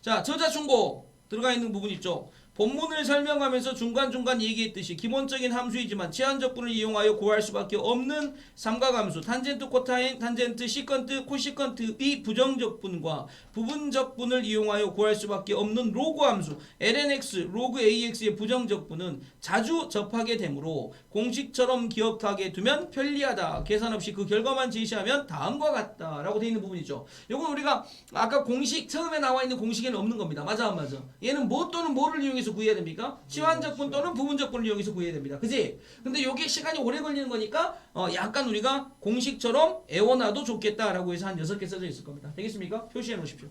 자, 저자충고 들어가 있는 부분 있죠. 본문을 설명하면서 중간중간 얘기했듯이 기본적인 함수이지만 제한적분을 이용하여 구할 수밖에 없는 삼각함수 탄젠트, 코타인, 탄젠트, 시컨트, 코시컨트의 부정적분과 부분적분을 이용하여 구할 수밖에 없는 로그 함수 lnx, 로그 ax의 부정적분은 자주 접하게 되므로 공식처럼 기억하게 두면 편리하다. 계산 없이 그 결과만 제시하면 다음과 같다 라고 되어 있는 부분이죠. 이건 우리가 아까 공식 처음에 나와 있는 공식에는 없는 겁니다. 맞아 안 맞아? 얘는 뭐 또는 뭐를 이용해서 구해야 됩니까? 치환적분 또는 부분적분을 이용해서 구해야 됩니다. 그지? 근데 여기 시간이 오래 걸리는 거니까 약간 우리가 공식처럼 애워놔도 좋겠다라고 해서 한 6개 써져 있을 겁니다. 되겠습니까? 표시해 놓으십시오.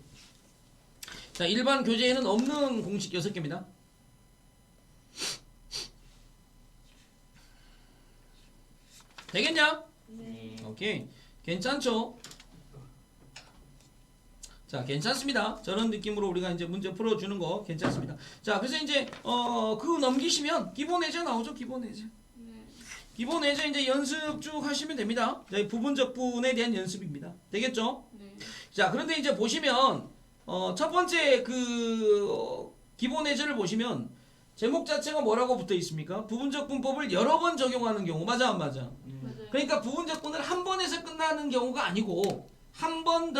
자, 일반 교재에는 없는 공식 6개입니다. 되겠냐? 네. 오케이. 괜찮죠? 자, 괜찮습니다. 저런 느낌으로 우리가 이제 문제 풀어주는 거 괜찮습니다. 자, 그래서 이제 그거 넘기시면 기본 예제 나오죠. 기본 예제. 네. 기본 예제 이제 연습 쭉 하시면 됩니다. 자, 부분적분에 대한 연습입니다. 되겠죠? 네. 자, 그런데 이제 보시면 첫 번째 그 기본 예제를 보시면 제목 자체가 뭐라고 붙어 있습니까? 부분적분법을 여러 번 적용하는 경우. 맞아 안 맞아? 맞아요. 그러니까 부분적분을 한 번에서 끝나는 경우가 아니고 한 번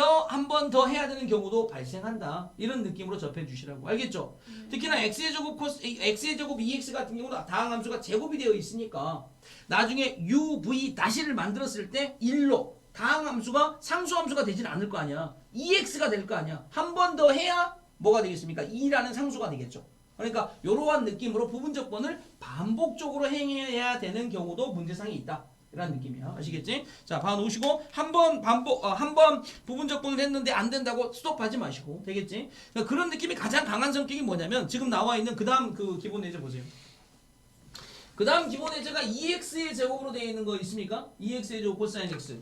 더 해야 되는 경우도 발생한다. 이런 느낌으로 접해 주시라고. 알겠죠? 특히나 x의 제곱 EX 같은 경우는 다항 함수가 제곱이 되어 있으니까 나중에 UV 다시를 만들었을 때 1로 다항 함수가 상수 함수가 되진 않을 거 아니야. EX가 될 거 아니야. 한 번 더 해야 뭐가 되겠습니까? 2라는 상수가 되겠죠. 그러니까 이러한 느낌으로 부분적분을 반복적으로 행해야 되는 경우도 문제상이 있다. 이런 느낌이야. 아시겠지? 자, 봐 놓으시고 한 번 부분적분을 했는데 안 된다고 스톱하지 마시고. 되겠지? 그러니까 그런 느낌이 가장 강한 성격이 뭐냐면 지금 나와 있는 그다음 그 기본 예제 보세요. 그 다음 기본 예제가 2x의 제곱으로 되어 있는 거 있습니까? 2x의 제곱 코사인 x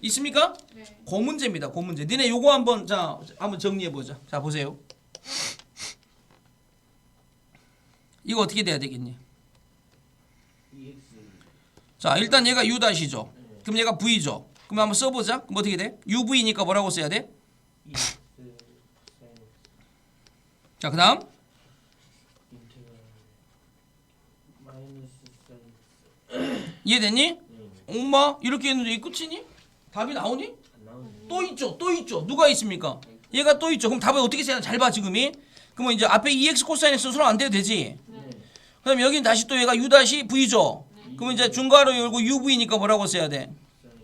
있습니까? 네. 그 문제입니다. 그 문제. 니네 요거 한번 자 한번 정리해 보자. 자 보세요. 이거 어떻게 돼야 되겠니? EX. 자 일단 얘가 u 다시죠. 그럼 얘가 v죠. 그럼 한번 써보자. 그럼 어떻게 돼? uv니까 뭐라고 써야 돼? EX 사인 자 그다음 인테그랄 마이너스 사인 이해됐니? 네. 엄마 이렇게 했는데 이게 끝이니? 답이 나오니? 안 나오네. 또 있죠. 또 있죠. 누가 있습니까? 얘가 또 있죠. 그럼 답을 어떻게 써야 잘 봐 지금이. 그러면 이제 앞에 2x 코사인 x 수로 안 돼도 되지. 네. 그다음 여기는 다시 또 얘가 u 다시 v죠. 그러면 이제 중괄호 열고 uv니까 뭐라고 써야 돼? 사인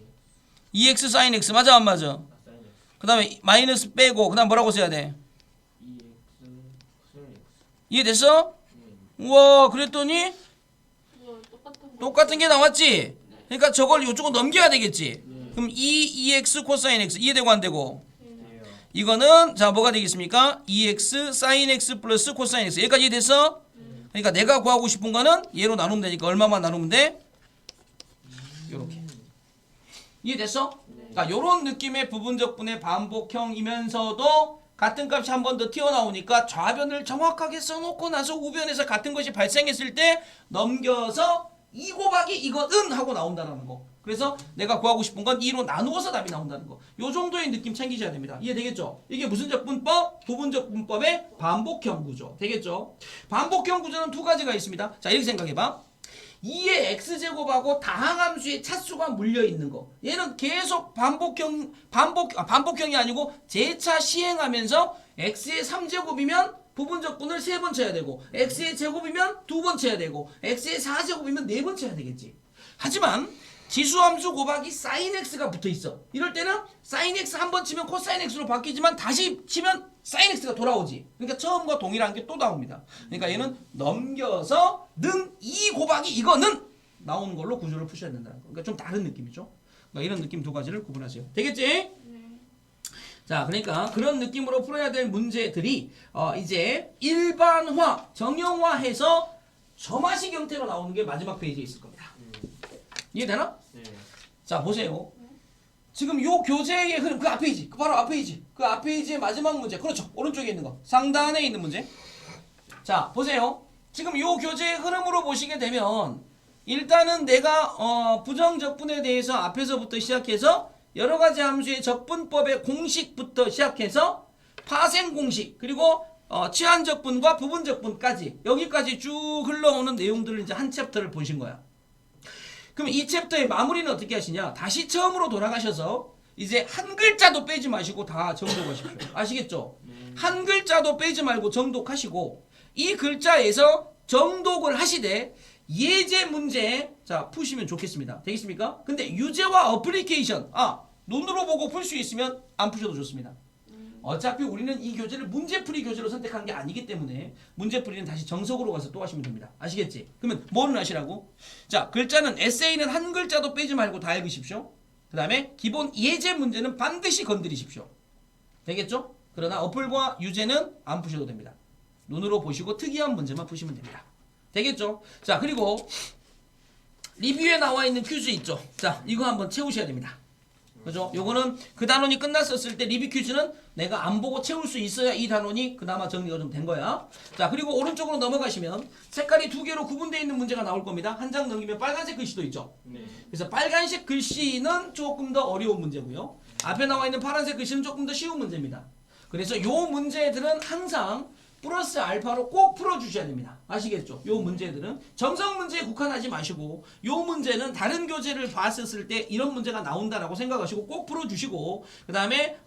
2x sin x 맞아 안 맞아? 사인 X. 그다음에 마이너스 빼고 그다음 뭐라고 써야 돼? EX 코사인 X. 이해됐어? 네. 우와 그랬더니 그거 똑같은 거. 똑같은 게 나왔지. 그러니까 저걸 이쪽으로 넘겨야 되겠지. 네. 그럼 2x 코사인 x 이해되고 안 되고? 돼요. 이거는 자 뭐가 되겠습니까? 2x sin x 플러스 코사인 x 여기까지 이해됐어? 그러니까 내가 구하고 싶은 거는 얘로 나누면 되니까 얼마만 나누면 돼? 요렇게 이해됐어? 그러니까 요런 느낌의 부분적분의 반복형이면서도 같은 값이 한 번 더 튀어나오니까 좌변을 정확하게 써놓고 나서 우변에서 같은 것이 발생했을 때 넘겨서 2 곱하기 이거는 하고 나온다는 거. 그래서 내가 구하고 싶은 건 2로 나누어서 답이 나온다는 거. 요 정도의 느낌 챙기셔야 됩니다. 이해되겠죠? 이게 무슨 적분법? 부분적분법의 반복형 구조. 되겠죠? 반복형 구조는 두 가지가 있습니다. 자, 이렇게 생각해봐. 2의 x제곱하고 다항함수의 차수가 물려있는 거. 얘는 계속 반복형이 아니고 재차 시행하면서 x의 3제곱이면 부분적분을 3번 쳐야 되고 x의 제곱이면 2번 쳐야 되고 x의 4제곱이면 4번 쳐야 되겠지. 하지만 지수함수 곱하기 sin x가 붙어있어. 이럴 때는 sin x 한 번 치면 코사인 x로 바뀌지만 다시 치면 sin x가 돌아오지. 그러니까 처음과 동일한 게 또 나옵니다. 그러니까 얘는 넘겨서 는 2 곱하기 이거는 나오는 걸로 구조를 푸셔야 된다는 거. 그러니까 좀 다른 느낌이죠. 그러니까 이런 느낌 두 가지를 구분하세요. 되겠지? 네. 자, 그러니까 그런 느낌으로 풀어야 될 문제들이 이제 일반화, 정형화해서 점화식 형태로 나오는 게 마지막 페이지에 있을 겁니다. 이해되나? 네. 자, 보세요. 지금 요 교재의 흐름, 그 앞페이지, 그 바로 앞페이지, 그 앞페이지의 마지막 문제, 그렇죠. 오른쪽에 있는 거, 상단에 있는 문제. 자, 보세요. 지금 요 교재의 흐름으로 보시게 되면 일단은 내가 부정적분에 대해서 앞에서부터 시작해서 여러 가지 함수의 적분법의 공식부터 시작해서 파생 공식 그리고 치환적분과 부분적분까지 여기까지 쭉 흘러오는 내용들을 이제 한 챕터를 보신 거야. 그럼 이 챕터의 마무리는 어떻게 하시냐? 다시 처음으로 돌아가셔서 이제 한 글자도 빼지 마시고 다 정독하십시오. 아시겠죠? 한 글자도 빼지 말고 정독하시고 이 글자에서 정독을 하시되 예제 문제 자 푸시면 좋겠습니다. 되겠습니까? 근데 유제와 어플리케이션 눈으로 보고 풀 수 있으면 안 푸셔도 좋습니다. 어차피 우리는 이 교재를 문제풀이 교재로 선택한 게 아니기 때문에 문제풀이는 다시 정석으로 가서 또 하시면 됩니다. 아시겠지? 그러면 뭐는 하시라고? 자 글자는 에세이는 한 글자도 빼지 말고 다 읽으십시오. 그 다음에 기본 예제 문제는 반드시 건드리십시오. 되겠죠? 그러나 어플과 유제는 안 푸셔도 됩니다. 눈으로 보시고 특이한 문제만 푸시면 됩니다. 되겠죠? 자 그리고 리뷰에 나와 있는 퀴즈 있죠? 자 이거 한번 채우셔야 됩니다. 그죠? 요거는 그 단원이 끝났었을 때 리뷰 퀴즈는 내가 안 보고 채울 수 있어야 이 단원이 그나마 정리가 좀 된 거야. 자 그리고 오른쪽으로 넘어가시면 색깔이 두 개로 구분되어 있는 문제가 나올 겁니다. 한 장 넘기면 빨간색 글씨도 있죠. 네. 그래서 빨간색 글씨는 조금 더 어려운 문제고요. 앞에 나와 있는 파란색 글씨는 조금 더 쉬운 문제입니다. 그래서 요 문제들은 항상 플러스 알파로 꼭 풀어주셔야 됩니다. 아시겠죠? 요 문제들은 정석 문제에 국한하지 마시고 요 문제는 다른 교재를 봤었을 때 이런 문제가 나온다라고 생각하시고 꼭 풀어주시고 그 다음에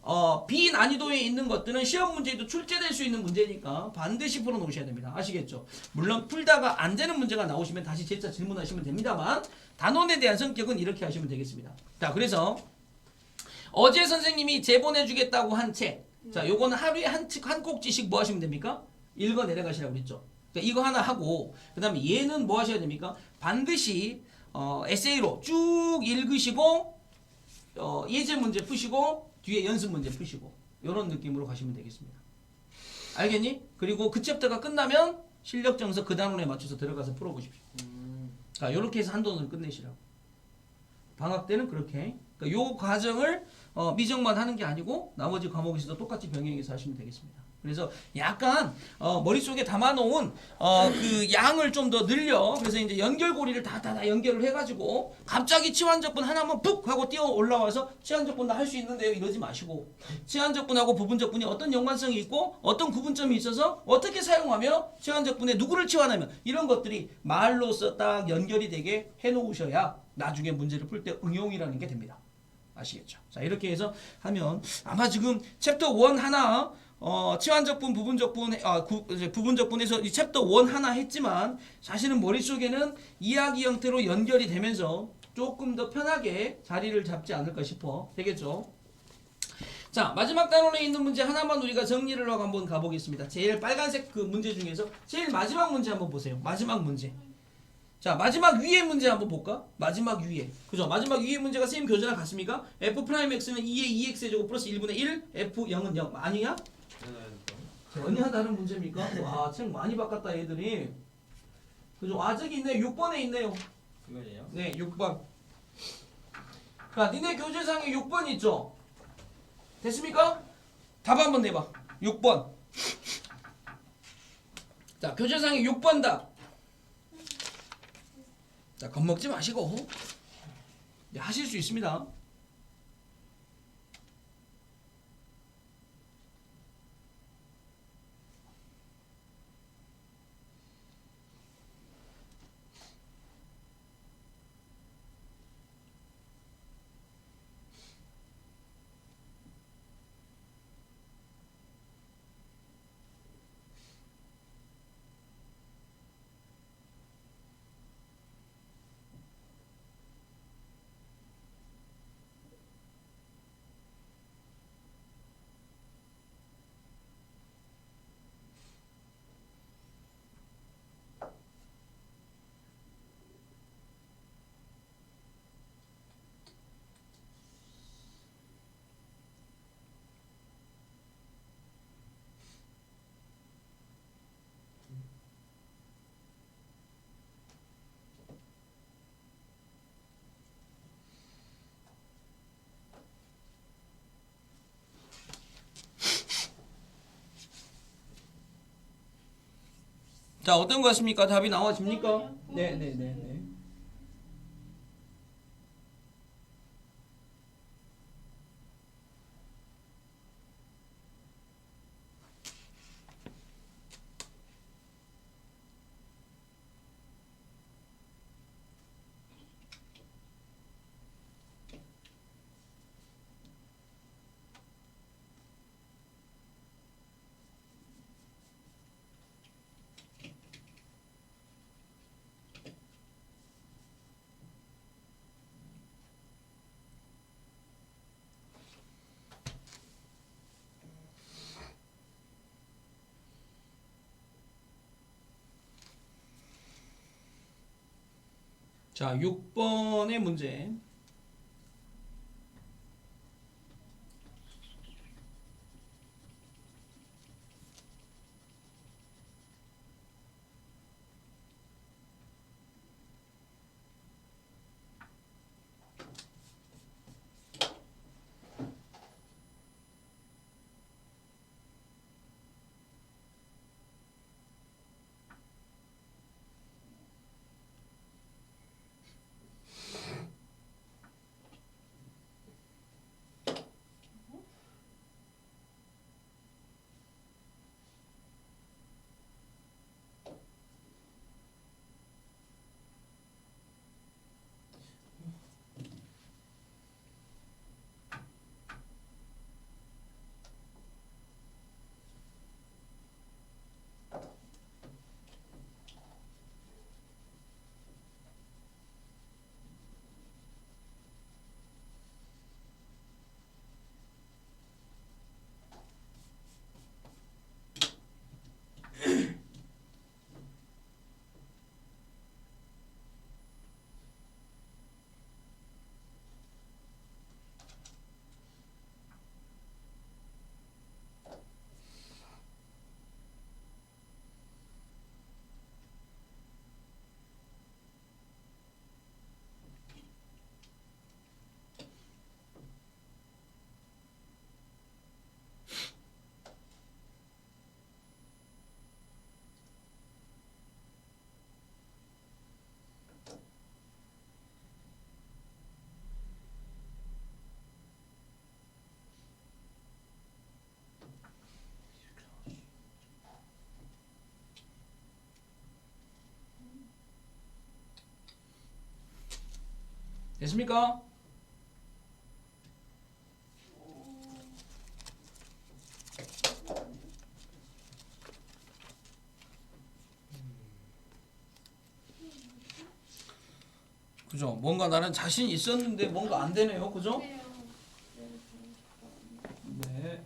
비난이도에 있는 것들은 시험 문제에도 출제될 수 있는 문제니까 반드시 풀어놓으셔야 됩니다. 아시겠죠? 물론 풀다가 안 되는 문제가 나오시면 다시 재차 질문하시면 됩니다만 단원에 대한 성격은 이렇게 하시면 되겠습니다. 자 그래서 어제 선생님이 제보내주겠다고 한 책 자, 요거는 하루에 한 꼭지씩 뭐 하시면 됩니까? 읽어 내려가시라고 그랬죠. 그러니까 이거 하나 하고, 그 다음에 얘는 뭐 하셔야 됩니까? 반드시, 에세이로 쭉 읽으시고, 예제 문제 푸시고, 뒤에 연습 문제 푸시고, 요런 느낌으로 가시면 되겠습니다. 알겠니? 그리고 그 챕터가 끝나면 실력 정석 그 단원에 맞춰서 들어가서 풀어보십시오. 자, 요렇게 해서 한도는 끝내시라고. 방학 때는 그렇게. 그러니까 요 과정을 미적만 하는 게 아니고 나머지 과목에서도 똑같이 병행해서 하시면 되겠습니다. 그래서 약간 머릿속에 담아놓은 그 양을 좀 더 늘려. 그래서 이제 연결고리를 다 연결을 해가지고 갑자기 치환적분 하나만 푹 하고 뛰어 올라와서 치환적분 할 수 있는데요 이러지 마시고, 치환적분하고 부분적분이 어떤 연관성이 있고 어떤 구분점이 있어서 어떻게 사용하며 치환적분에 누구를 치환하면 이런 것들이 말로써 딱 연결이 되게 해놓으셔야 나중에 문제를 풀 때 응용이라는 게 됩니다. 아시겠죠? 자, 이렇게 해서 하면 아마 지금 챕터 1 하나 치환적분, 부분적분, 이제 부분적분에서 이 챕터 1 하나 했지만 사실은 머릿속에는 이야기 형태로 연결이 되면서 조금 더 편하게 자리를 잡지 않을까 싶어. 되겠죠? 자, 마지막 단원에 있는 문제 하나만 우리가 정리를 하고 한번 가보겠습니다. 제일 빨간색 그 문제 중에서 제일 마지막 문제 한번 보세요. 마지막 문제. 자, 마지막 위에 문제 한번 볼까? 마지막 위에. 그죠? 마지막 위에 문제가 선생님 교재랑 같습니까? f'x는 2의 2x의 제곱 플러스 1분의 1, f0은 0. 아니야? 전혀 다른 문제입니까? 와, 책 많이 바꿨다, 얘들이. 그죠? 저기 있네요. 6번에 있네요. 그거예요? 네, 6번. 자, 니네 교재상에 6번 있죠? 됐습니까? 답 한번 내봐. 6번. 자, 교재상에 6번 답. 자, 겁먹지 마시고. 네, 하실 수 있습니다. 자, 어떤 거 같습니까? 답이 나와집니까? 네, 네, 네, 네. 자, 6번의 문제. 됐습니까? 그죠? 뭔가 나는 자신 있었는데 뭔가 안 되네요. 그죠? 네. 네.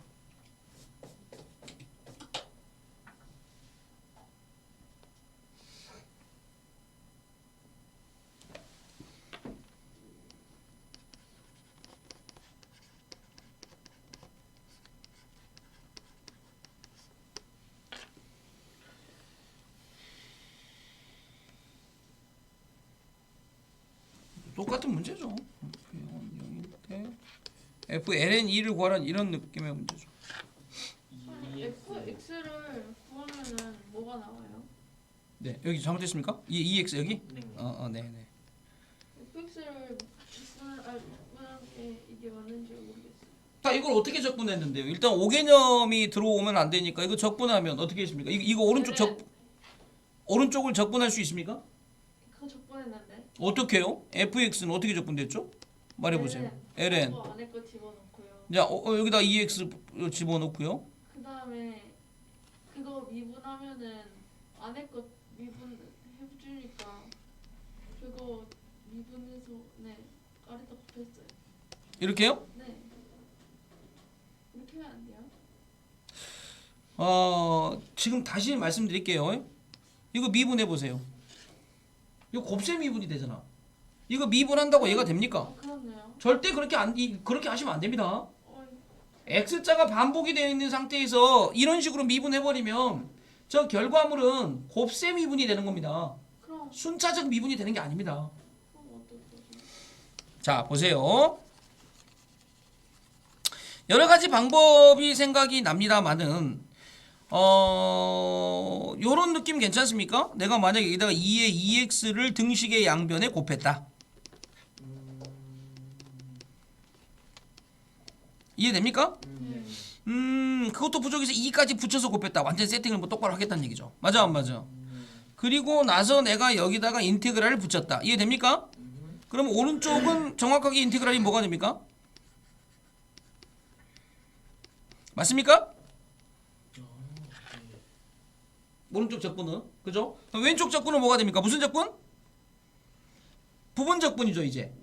똑같은 문제죠. F ln 2를 구하라는 이런 느낌의 문제죠. fx를 구하면은 뭐가 나와요? 네, 여기 잘못됐습니까? 2x 여기? 네. 네, 네. fx를 구하는 게 이게 맞는지 모르겠어요. 자, 이걸 어떻게 적분했는데요? 일단 5개념이 들어오면 안 되니까 이거 적분하면 어떻게 했습니까? 이거 오른쪽을 적분할 수 있습니까? 그거 적분했는데. 어떻게 해요? fx는 어떻게 적분됐죠? 말해보세요. ln. 그거 안에 거 집어넣고요. 자, 여기다 2x 집어넣고요. 그 다음에 그거 미분하면은 안에 거 미분 해주니까 그거 미분해서 네 아래다 곱했어요. 이렇게요? 네. 이렇게 하면 안 돼요? 지금 다시 말씀드릴게요. 이거 미분해 보세요. 이거 곱셈 미분이 되잖아. 이거 미분한다고 얘가 됩니까? 그렇네요. 절대 그렇게 하시면 안 됩니다. x자가 반복이 되어 있는 상태에서 이런 식으로 미분해 버리면 저 결과물은 곱셈 미분이 되는 겁니다. 그럼 순차적 미분이 되는 게 아닙니다. 어떡하죠? 자, 보세요. 여러 가지 방법이 생각이 납니다만은 요런 느낌 괜찮습니까? 내가 만약에 여기다가 2의 2x를 등식의 양변에 곱했다. 이해됩니까? 그것도 부족해서 2까지 붙여서 곱했다. 완전 세팅을 뭐 똑바로 하겠다는 얘기죠. 맞아 안 맞아? 그리고 나서 내가 여기다가 인테그랄을 붙였다. 이해됩니까? 그럼 오른쪽은 정확하게 인테그랄이 뭐가 됩니까? 맞습니까? 오른쪽 적분은 그죠? 그럼 왼쪽 적분은 뭐가 됩니까? 무슨 적분? 부분 적분이죠 이제.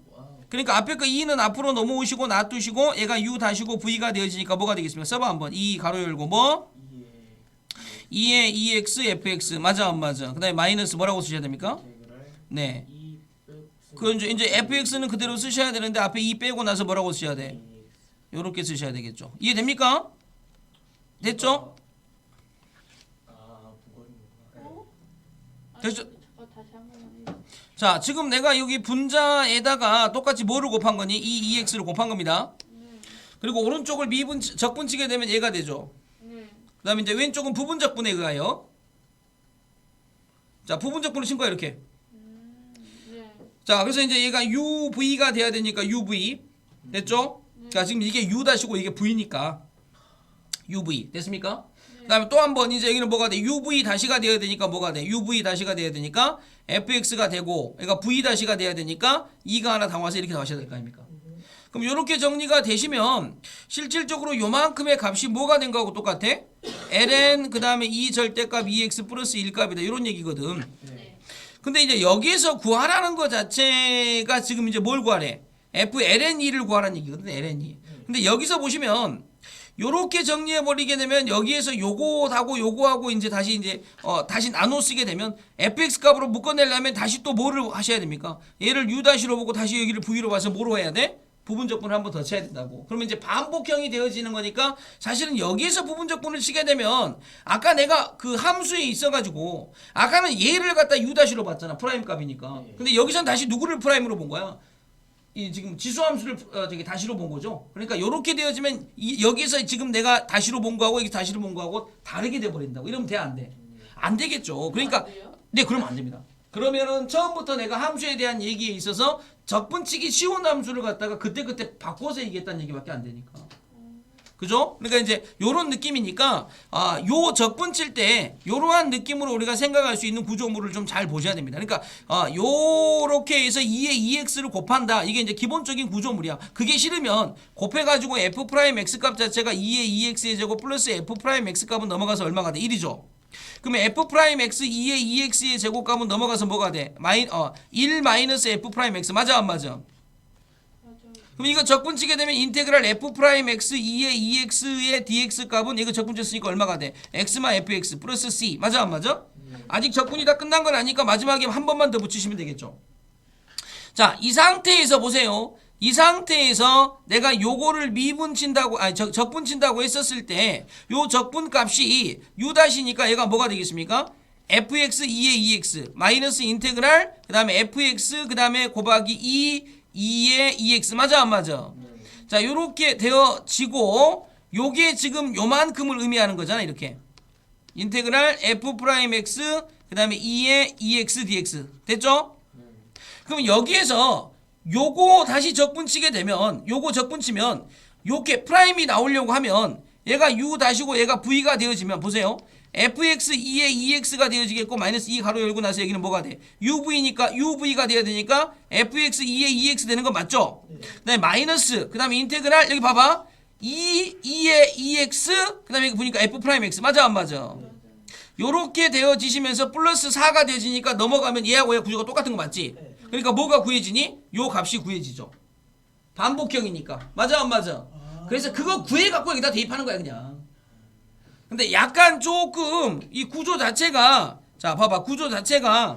그러니까 앞에 거 2는 앞으로 넘어오시고 놔두시고 얘가 u 다시고 v가 되어지니까 뭐가 되겠습니까? 써봐 한번. 2 가로 열고 뭐? 2의 2x fx 맞아 안 맞아? 그 다음에 마이너스 뭐라고 쓰셔야 됩니까? 네. 그건 이제 fx는 그대로 쓰셔야 되는데 앞에 2 빼고 나서 뭐라고 쓰셔야 돼? 요렇게 쓰셔야 되겠죠. 이해됩니까? 됐죠? 됐죠? 잠깐 다시 한 번만 해요. 자, 지금 내가 여기 분자에다가 똑같이 뭐를 곱한 거니? 2x를 곱한 겁니다. 그리고 오른쪽을 미분 적분 치게 되면 얘가 되죠. 네. 그 다음에 이제 왼쪽은 부분 적분에 의하여 자, 부분 적분을 친 거야 이렇게. 네. 자, 그래서 이제 얘가 UV가 돼야 되니까 UV 됐죠? 자, 지금 이게 U 다시고 이게 V니까 UV 됐습니까? 그 다음에 또 한 번 이제 여기는 뭐가 돼? UV 다시가 돼야 되니까 뭐가 돼? UV 다시가 돼야 되니까 FX가 되고 그러니까 V 다시가 돼야 되니까 2가 하나 담아서 이렇게 나와셔야 될 거 아닙니까? 그럼 이렇게 정리가 되시면 실질적으로 요만큼의 값이 뭐가 된 거하고 똑같아? ln 그 다음에 2 절대값 2x 플러스 1값이다 이런 얘기거든. 네. 근데 이제 여기에서 구하라는 거 자체가 지금 이제 뭘 구하래? f ln 2를 구하라는 얘기거든. ln 2. 근데 여기서 보시면 요렇게 정리해 버리게 되면 여기에서 요거하고 이제 다시 다시 나눠 쓰게 되면 fx 값으로 묶어내려면 다시 또 뭐를 하셔야 됩니까? 얘를 u 다시로 보고 다시 여기를 v로 봐서 뭐로 해야 돼? 부분 적분을 한 번 더 쳐야 된다고. 그러면 이제 반복형이 되어지는 거니까 사실은 여기에서 부분 적분을 치게 되면 아까 내가 그 함수에 있어가지고 아까는 얘를 갖다 u 다시로 봤잖아. 프라임 값이니까. 근데 여기선 다시 누구를 프라임으로 본 거야? 이 지금 지수함수를 다시로 본 거죠. 그러니까 이렇게 되어지면 여기서 지금 내가 다시로 본 거하고 여기 다시로 본 거하고 다르게 돼 버린다고. 이러면 돼 안 돼? 안 되겠죠. 그러니까 안 돼요? 네, 그러면 안 됩니다. 그러면은 처음부터 내가 함수에 대한 얘기에 있어서 적분치기 쉬운 함수를 갖다가 그때 바꿔서 얘기했다는 얘기밖에 안 되니까. 그죠? 그러니까 이제 요런 느낌이니까 요 적분 칠 때 요러한 느낌으로 우리가 생각할 수 있는 구조물을 좀 잘 보셔야 됩니다. 그러니까 요렇게 해서 2에 2x를 곱한다. 이게 이제 기본적인 구조물이야. 그게 싫으면 곱해가지고 f 프라임 x 값 자체가 2에 2x의 제곱 플러스 f 프라임 x 값은 넘어가서 얼마가 돼? 1이죠. 그러면 f 프라임 x 2에 2x의 제곱값은 넘어가서 뭐가 돼? 1 마이너스 f 프라임 x 맞아 안 맞아? 그럼 이거 적분치게 되면 인테그랄 f 프라임 x 2의 2x의 dx 값은 이거 적분쳤으니까 얼마가 돼? x만 fx 플러스 c 맞아 안 맞아? 아직 적분이 다 끝난 건 아니니까 마지막에 한 번만 더 붙이시면 되겠죠. 자, 이 상태에서 보세요. 이 상태에서 내가 요거를 미분친다고 적분친다고 했었을 때 요 적분값이 u-니까 얘가 뭐가 되겠습니까? fx 2의 2x 마이너스 인테그랄 그 다음에 fx 그 다음에 곱하기 2의 2x 맞아 안 맞아? 자, 요렇게 되어지고 요게 지금 요만큼을 의미하는 거잖아. 이렇게 인테그랄 f 프라임 x 그 다음에 2의 2x dx 됐죠? 그럼 여기에서 요거 다시 적분치게 되면 요거 적분치면 요게 프라임이 나오려고 하면 얘가 u-고 얘가 v가 되어지면 보세요. fx 2의 2x가 되어지겠고 마이너스 2 가로 열고 나서 여기는 뭐가 돼? uv니까 uv가 되어야 되니까 fx 2의 2x 되는 거 맞죠? 그 다음에 마이너스 그 다음에 인테그랄 여기 봐봐 2의 2x 그 다음에 여기 보니까 f 프라임 x 맞아 안 맞아? 요렇게 되어지시면서 플러스 4가 되어지니까 넘어가면 얘하고 얘 구조가 똑같은 거 맞지? 그러니까 뭐가 구해지니? 요 값이 구해지죠. 반복형이니까 맞아 안 맞아? 그래서 그거 구해갖고 여기다 대입하는 거야 그냥. 근데 약간 조금 이 구조 자체가 자 봐봐 구조 자체가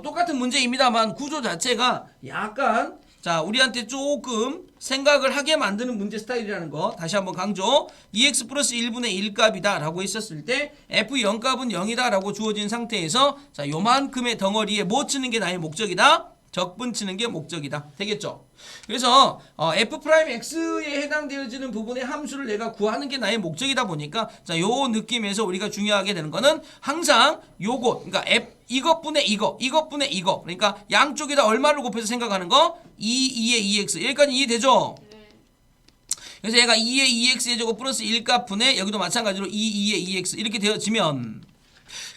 똑같은 문제입니다만 구조 자체가 약간 자 우리한테 조금 생각을 하게 만드는 문제 스타일이라는 거 다시 한번 강조. 2x 플러스 1분의 1 값이다 라고 했었을 때 f0 값은 0이다 라고 주어진 상태에서 자 요만큼의 덩어리에 뭐 치는 게 나의 목적이다? 적분 치는 게 목적이다. 되겠죠? 그래서 f 프라임 x에 해당되어지는 부분의 함수를 내가 구하는 게 나의 목적이다 보니까 자, 요 느낌에서 우리가 중요하게 되는 거는 항상 요거 그러니까 이것분의 이것분의 이거 그러니까 양쪽에다 얼마를 곱해서 생각하는 거 2의 2x 여기까지 이해되죠? 그래서 얘가 2의 2x의 제곱 플러스 1값 분의 여기도 마찬가지로 2의 2x 이렇게 되어지면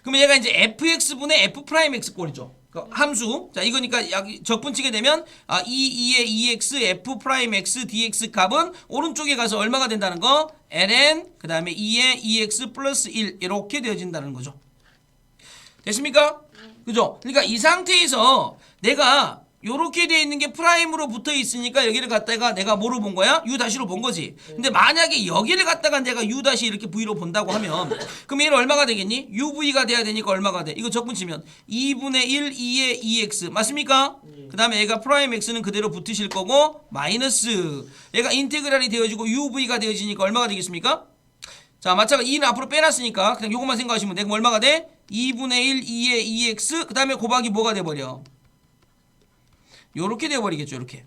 그러면 얘가 이제 fx분의 f 프라임 x 꼴이죠. 그 함수. 자, 이거니까 적분치게 되면 2의 2x f 프라임 x dx 값은 오른쪽에 가서 얼마가 된다는 거? ln 그 다음에 2의 2x 플러스 1 이렇게 되어진다는 거죠. 됐습니까? 그죠? 그러니까 이 상태에서 내가 요렇게 되어 있는 게 프라임으로 붙어 있으니까 여기를 갖다가 내가 뭐로 본 거야? u-로 본 거지. 근데 만약에 여기를 갖다가 내가 u- 이렇게 v로 본다고 하면 그럼 얘는 얼마가 되겠니? uv가 돼야 되니까 얼마가 돼? 이거 적분치면 2분의 1 2의 2x 맞습니까? 그 다음에 얘가 프라임 x는 그대로 붙으실 거고 마이너스 얘가 인테그랄이 되어지고 uv가 되어지니까 얼마가 되겠습니까? 자 마찬가지 2는 앞으로 빼놨으니까 그냥 요것만 생각하시면 돼. 그럼 얼마가 돼? 2분의 1 2의 2x 그 다음에 곱하기 뭐가 돼버려? 요렇게 돼버리겠죠. 이렇게.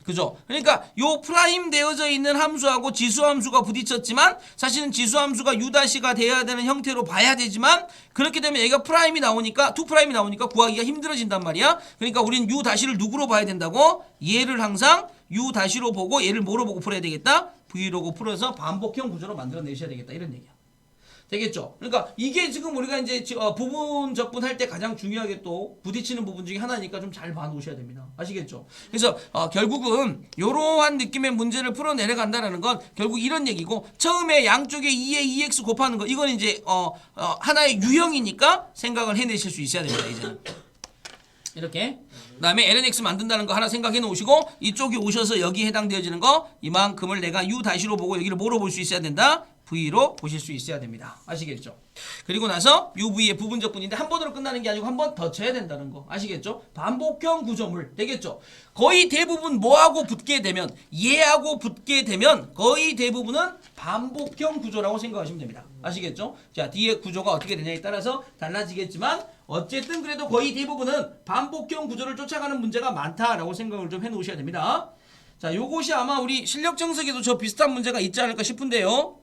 그죠? 그러니까 요 프라임 되어져 있는 함수하고 지수함수가 부딪혔지만 사실은 지수함수가 u-가 돼야 되는 형태로 봐야 되지만 그렇게 되면 얘가 프라임이 나오니까 2프라임이 나오니까 구하기가 힘들어진단 말이야. 그러니까 우리는 u-를 누구로 봐야 된다고? 얘를 항상 u-로 보고 얘를 뭐로 보고 풀어야 되겠다? v로 풀어서 반복형 구조로 만들어내셔야 되겠다. 이런 얘기야. 되겠죠? 그러니까 이게 지금 우리가 이제 부분 적분할 때 가장 중요하게 또 부딪히는 부분 중에 하나니까 좀 잘 봐놓으셔야 됩니다. 아시겠죠? 그래서 결국은 이러한 느낌의 문제를 풀어내려간다는 건 결국 이런 얘기고 처음에 양쪽에 2에 2x 곱하는 거 이건 이제 하나의 유형이니까 생각을 해내실 수 있어야 됩니다. 이제는. 이렇게 그 다음에 lnx 만든다는 거 하나 생각해 놓으시고 이쪽에 오셔서 여기 해당되어지는 거 이만큼을 내가 u-로 보고 여기를 뭐로 볼 수 있어야 된다? v로 보실 수 있어야 됩니다. 아시겠죠? 그리고 나서 uv의 부분적분인데 한 번으로 끝나는 게 아니고 한 번 더 쳐야 된다는 거 아시겠죠? 반복형 구조물 되겠죠? 거의 대부분 뭐하고 붙게 되면 얘하고 붙게 되면 거의 대부분은 반복형 구조라고 생각하시면 됩니다. 아시겠죠? 자 뒤에 구조가 어떻게 되냐에 따라서 달라지겠지만 어쨌든 그래도 거의 대부분은 반복형 구조를 쫓아가는 문제가 많다라고 생각을 좀 해놓으셔야 됩니다. 자 요것이 아마 우리 실력 정석에도 저 비슷한 문제가 있지 않을까 싶은데요.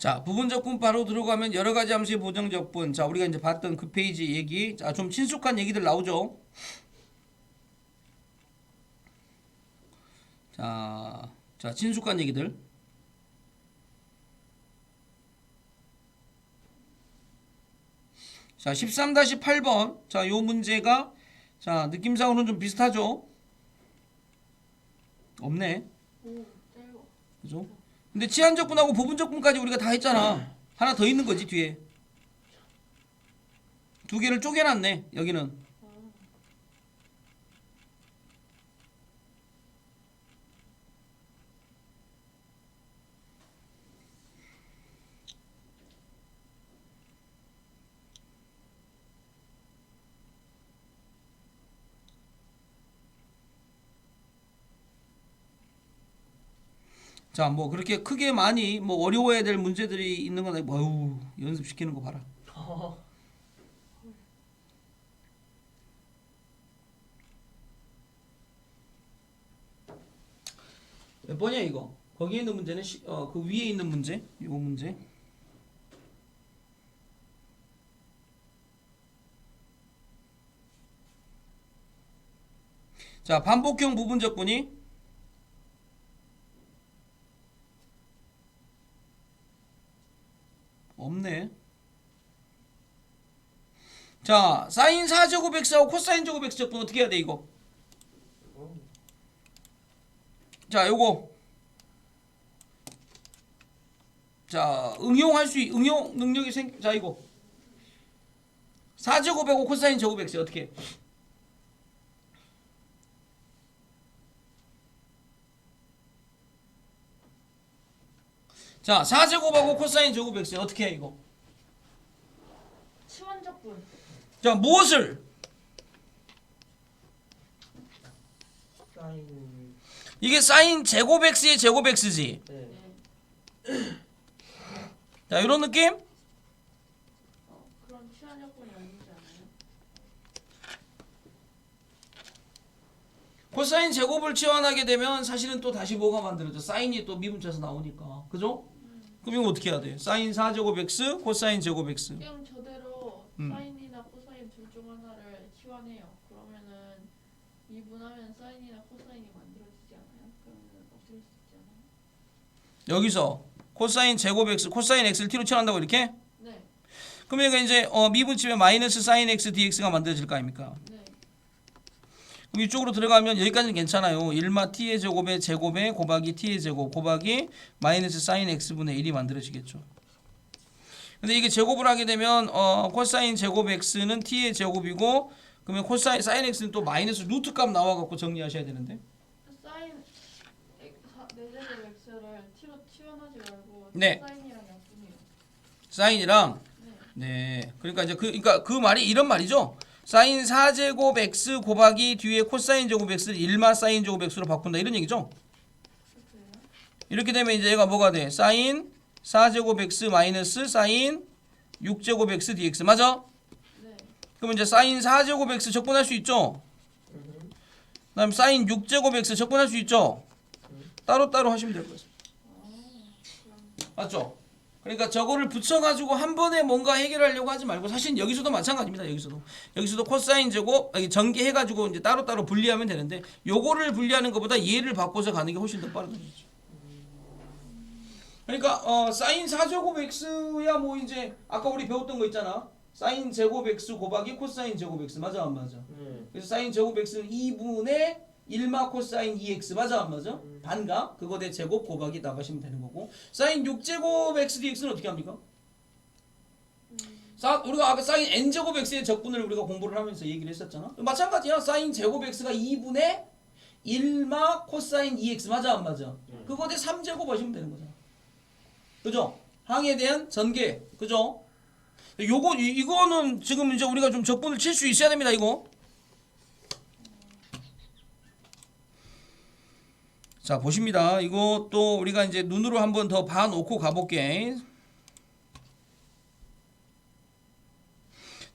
자, 부분적분 바로 들어가면 여러 가지 함수의 보정적분. 자, 우리가 이제 봤던 그 페이지 얘기. 자, 좀 친숙한 얘기들 나오죠. 자, 친숙한 얘기들. 자, 13-8번. 자, 요 문제가 자, 느낌상으로는 좀 비슷하죠? 없네. 오 짧아. 그죠? 근데 치환적분하고 부분적분까지 우리가 다 했잖아. 하나 더 있는 거지, 뒤에. 두 개를 쪼개놨네, 여기는. 자, 뭐 그렇게 크게 많이 뭐 어려워야 될 문제들이 있는 건 아니고, 어휴, 연습시키는 거 봐라. 몇 번이야 이거? 거기에 있는 문제는 그 위에 있는 문제, 요 문제. 자, 반복형 부분적분이 없네. 자, 사인 4제곱 x하고 코사인 제곱 x 적분 어떻게 해야 돼 이거? 자, 요거. 자, 응용 능력이 자, 이거. 4제곱하고 코사인 제곱 x 어떻게 해? 자, 4제곱하고 코사인 제곱 x 어떻게 해 이거? 치환적분. 자, 무엇을? 사인. 이게 사인 제곱 x의 제곱 x지. 네. 자, 이런 느낌? 그런 치환적분이 아니지 않아요? 코사인 제곱을 치환하게 되면 사실은 또 다시 뭐가 만들어져? 사인이 또 미분쳐서 나오니까. 그죠? 그럼 이거 어떻게 해야 돼? 사인 4제곱 x, 코사인 제곱 x. 그냥 저대로 사인이나 코사인 둘 중 하나를 치환해요. 그러면은 미분하면 사인이나 코사인이 만들어지지 않아요? 그러면 없을 수 있지 않아요? 여기서 코사인 제곱 x, 코사인 x를 t로 치환한다고 이렇게? 네. 그러면 이거 이제 미분치면 마이너스 사인 x dx가 만들어질 거 아닙니까? 네. 그럼 이쪽으로 들어가면 여기까지는 괜찮아요. 1마 t의 제곱에 곱하기 t의 제곱 곱하기 마이너스 사인 x분의 1이 만들어지겠죠. 근데 이게 제곱을 하게 되면 코사인 제곱 x는 t의 제곱이고 그러면 코사인 사인 x는 또 마이너스 루트 값 나와 갖고 정리하셔야 되는데. 사인 4제곱 x를 t로 치환하지 말고 네. 사인이랑 약분해요. 사인이랑 네. 네. 그러니까 이제 그 말이 이런 말이죠. 사인 4제곱 x 곱하기 뒤에 코사인 제곱 x를 1마 사인 제곱 x로 바꾼다 이런 얘기죠. 그래요? 이렇게 되면 이제 얘가 뭐가 돼? 사인 4제곱 x 마이너스 사인 6제곱 x dx 맞아? 네. 그러면 이제 사인 4제곱 x 적분할 수 있죠? 그다음 사인 6제곱 x 적분할 수 있죠? 따로따로 하시면 될 거예요. 맞죠? 그러니까 저거를 붙여가지고 한 번에 뭔가 해결하려고 하지 말고 사실 여기서도 마찬가지입니다. 여기서도 코사인 제곱 전개해가지고 이제 따로따로 분리하면 되는데 요거를 분리하는 것보다 얘를 바꿔서 가는 게 훨씬 더 빠르죠. 그러니까 사인 4제곱 x야 뭐 이제 아까 우리 배웠던 거 있잖아. 사인 제곱 x 곱하기 코사인 제곱 x 맞아 안 맞아? 그래서 사인 제곱 x는 2분의 1마 코사인 2x 맞아 안 맞아? 반가 그거 대 제곱 곱하기 나가시면 되는 거고 사인 6제곱 x dx는 어떻게 합니까? 우리가 아까 사인 n제곱 x의 적분을 우리가 공부를 하면서 얘기를 했었잖아. 마찬가지야. 사인 제곱 x가 2분의 1마 코사인 2x 맞아 안 맞아? 그거 대 3제곱 하시면 되는 거잖아. 그죠? 항에 대한 전개. 그죠? 이거는 지금 이제 우리가 좀 적분을 칠 수 있어야 됩니다. 이거. 자, 보십니다. 이거 또 우리가 이제 눈으로 한번 더 봐놓고 가볼게.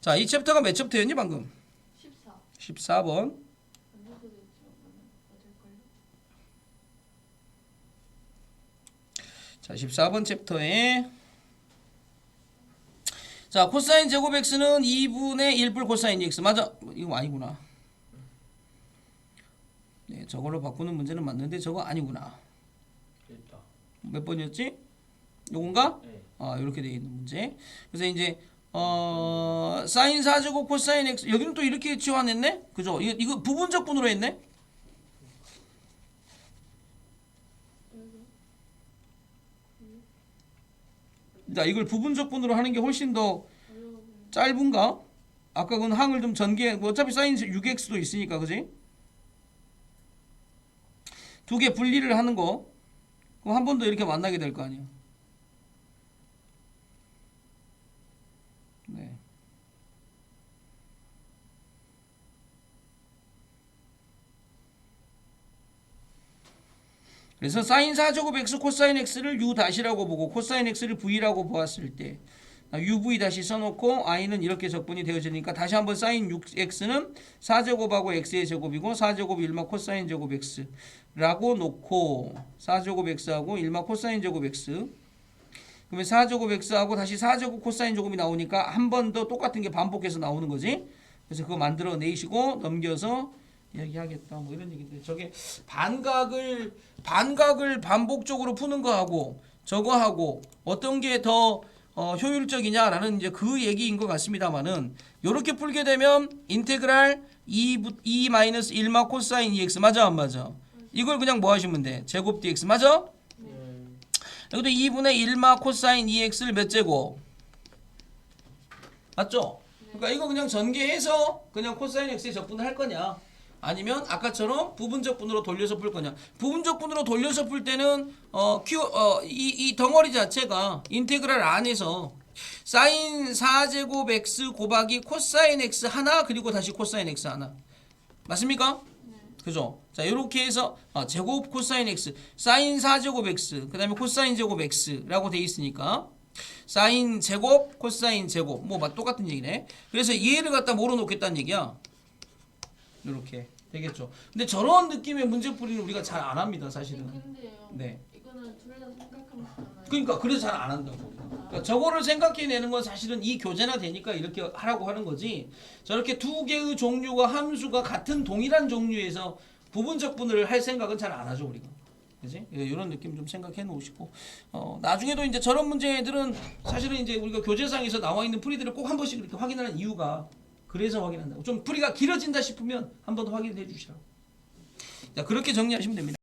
자, 이 챕터가 몇 챕터였니 방금? 14. 14번. 안 돼도 되죠. 어떨걸요? 자, 14번 챕터에 자, 코사인 제곱 x는 2분의 1불 코사인 x. 맞아. 이거 아니구나. 네, 저걸로 바꾸는 문제는 맞는데 저거 아니구나. 됐다. 몇 번이었지? 요건가? 네. 이렇게 되어 있는 문제. 그래서 이제 사인 4제곱 코사인 x 여기는 또 이렇게 치환했네? 그죠? 이거 부분적 분으로 했네? 자, 이걸 부분적 분으로 하는 게 훨씬 더 짧은가? 아까 그건 항을 좀 전개, 뭐 어차피 사인 6x도 있으니까, 그지? 두 개 분리를 하는 거. 그럼 한 번 더 이렇게 만나게 될 거 아니에요. 네. 그래서 사인 4제곱 x 코사인 x를 u 다시라고 보고 코사인 x를 v라고 보았을 때 uv 다시 써놓고 i는 이렇게 적분이 되어지니까 다시 한번 사인 6x는 4제곱하고 x의 제곱이고 4제곱 1마 코사인 제곱 x라고 놓고 4제곱 x하고 1마 코사인 제곱 x 그러면 4제곱 x하고 다시 4제곱 코사인 제곱이 나오니까 한 번 더 똑같은 게 반복해서 나오는 거지. 그래서 그거 만들어 내시고 넘겨서 얘기하겠다 뭐 이런 얘기인데 저게 반각을 반복적으로 푸는 거하고 저거하고 어떤 게 더 효율적이냐라는 이제 그 얘기인 것 같습니다만은 요렇게 풀게 되면 인테그랄 2-1마 코사인 2x 맞아 안 맞아? 이걸 그냥 뭐 하시면 돼? 제곱 dx 맞아? 여기도 2분의 1마 코사인 2x를 몇 제곱? 맞죠? 그러니까 이거 그냥 전개해서 그냥 코사인 x에 적분을 할 거냐? 아니면 아까처럼 부분적 분으로 돌려서 풀 거냐? 부분적 분으로 돌려서 풀 때는 이 덩어리 자체가 인테그랄 안에서 사인 4제곱 x 곱하기 코사인 x 하나 그리고 다시 코사인 x 하나 맞습니까? 그죠? 자, 이렇게 해서 제곱 코사인 x, 사인 4제곱 x, 그 다음에 코사인 제곱 x라고 돼 있으니까 사인 제곱, 코사인 제곱 뭐 똑같은 얘기네. 그래서 얘를 갖다 뭐로 놓겠다는 얘기야. 이렇게 되겠죠. 근데 저런 느낌의 문제 풀이는 우리가 잘 안 합니다, 사실은. 근데요. 네. 이거는 둘 다 생각하면 그러니까 그래서 잘 안 한다고. 그러니까 저거를 생각해내는 건 사실은 이 교재나 되니까 이렇게 하라고 하는 거지. 저렇게 두 개의 종류가 함수가 같은 동일한 종류에서 부분적 분을 할 생각은 잘 안 하죠 우리가. 그지? 이런 느낌 좀 생각해 놓으시고 나중에도 이제 저런 문제들은 사실은 이제 우리가 교재상에서 나와 있는 풀이들을 꼭 한 번씩 이렇게 확인하는 이유가 그래서 확인한다고. 좀 풀이가 길어진다 싶으면 한 번 더 확인해 주시라고. 자, 그렇게 정리하시면 됩니다.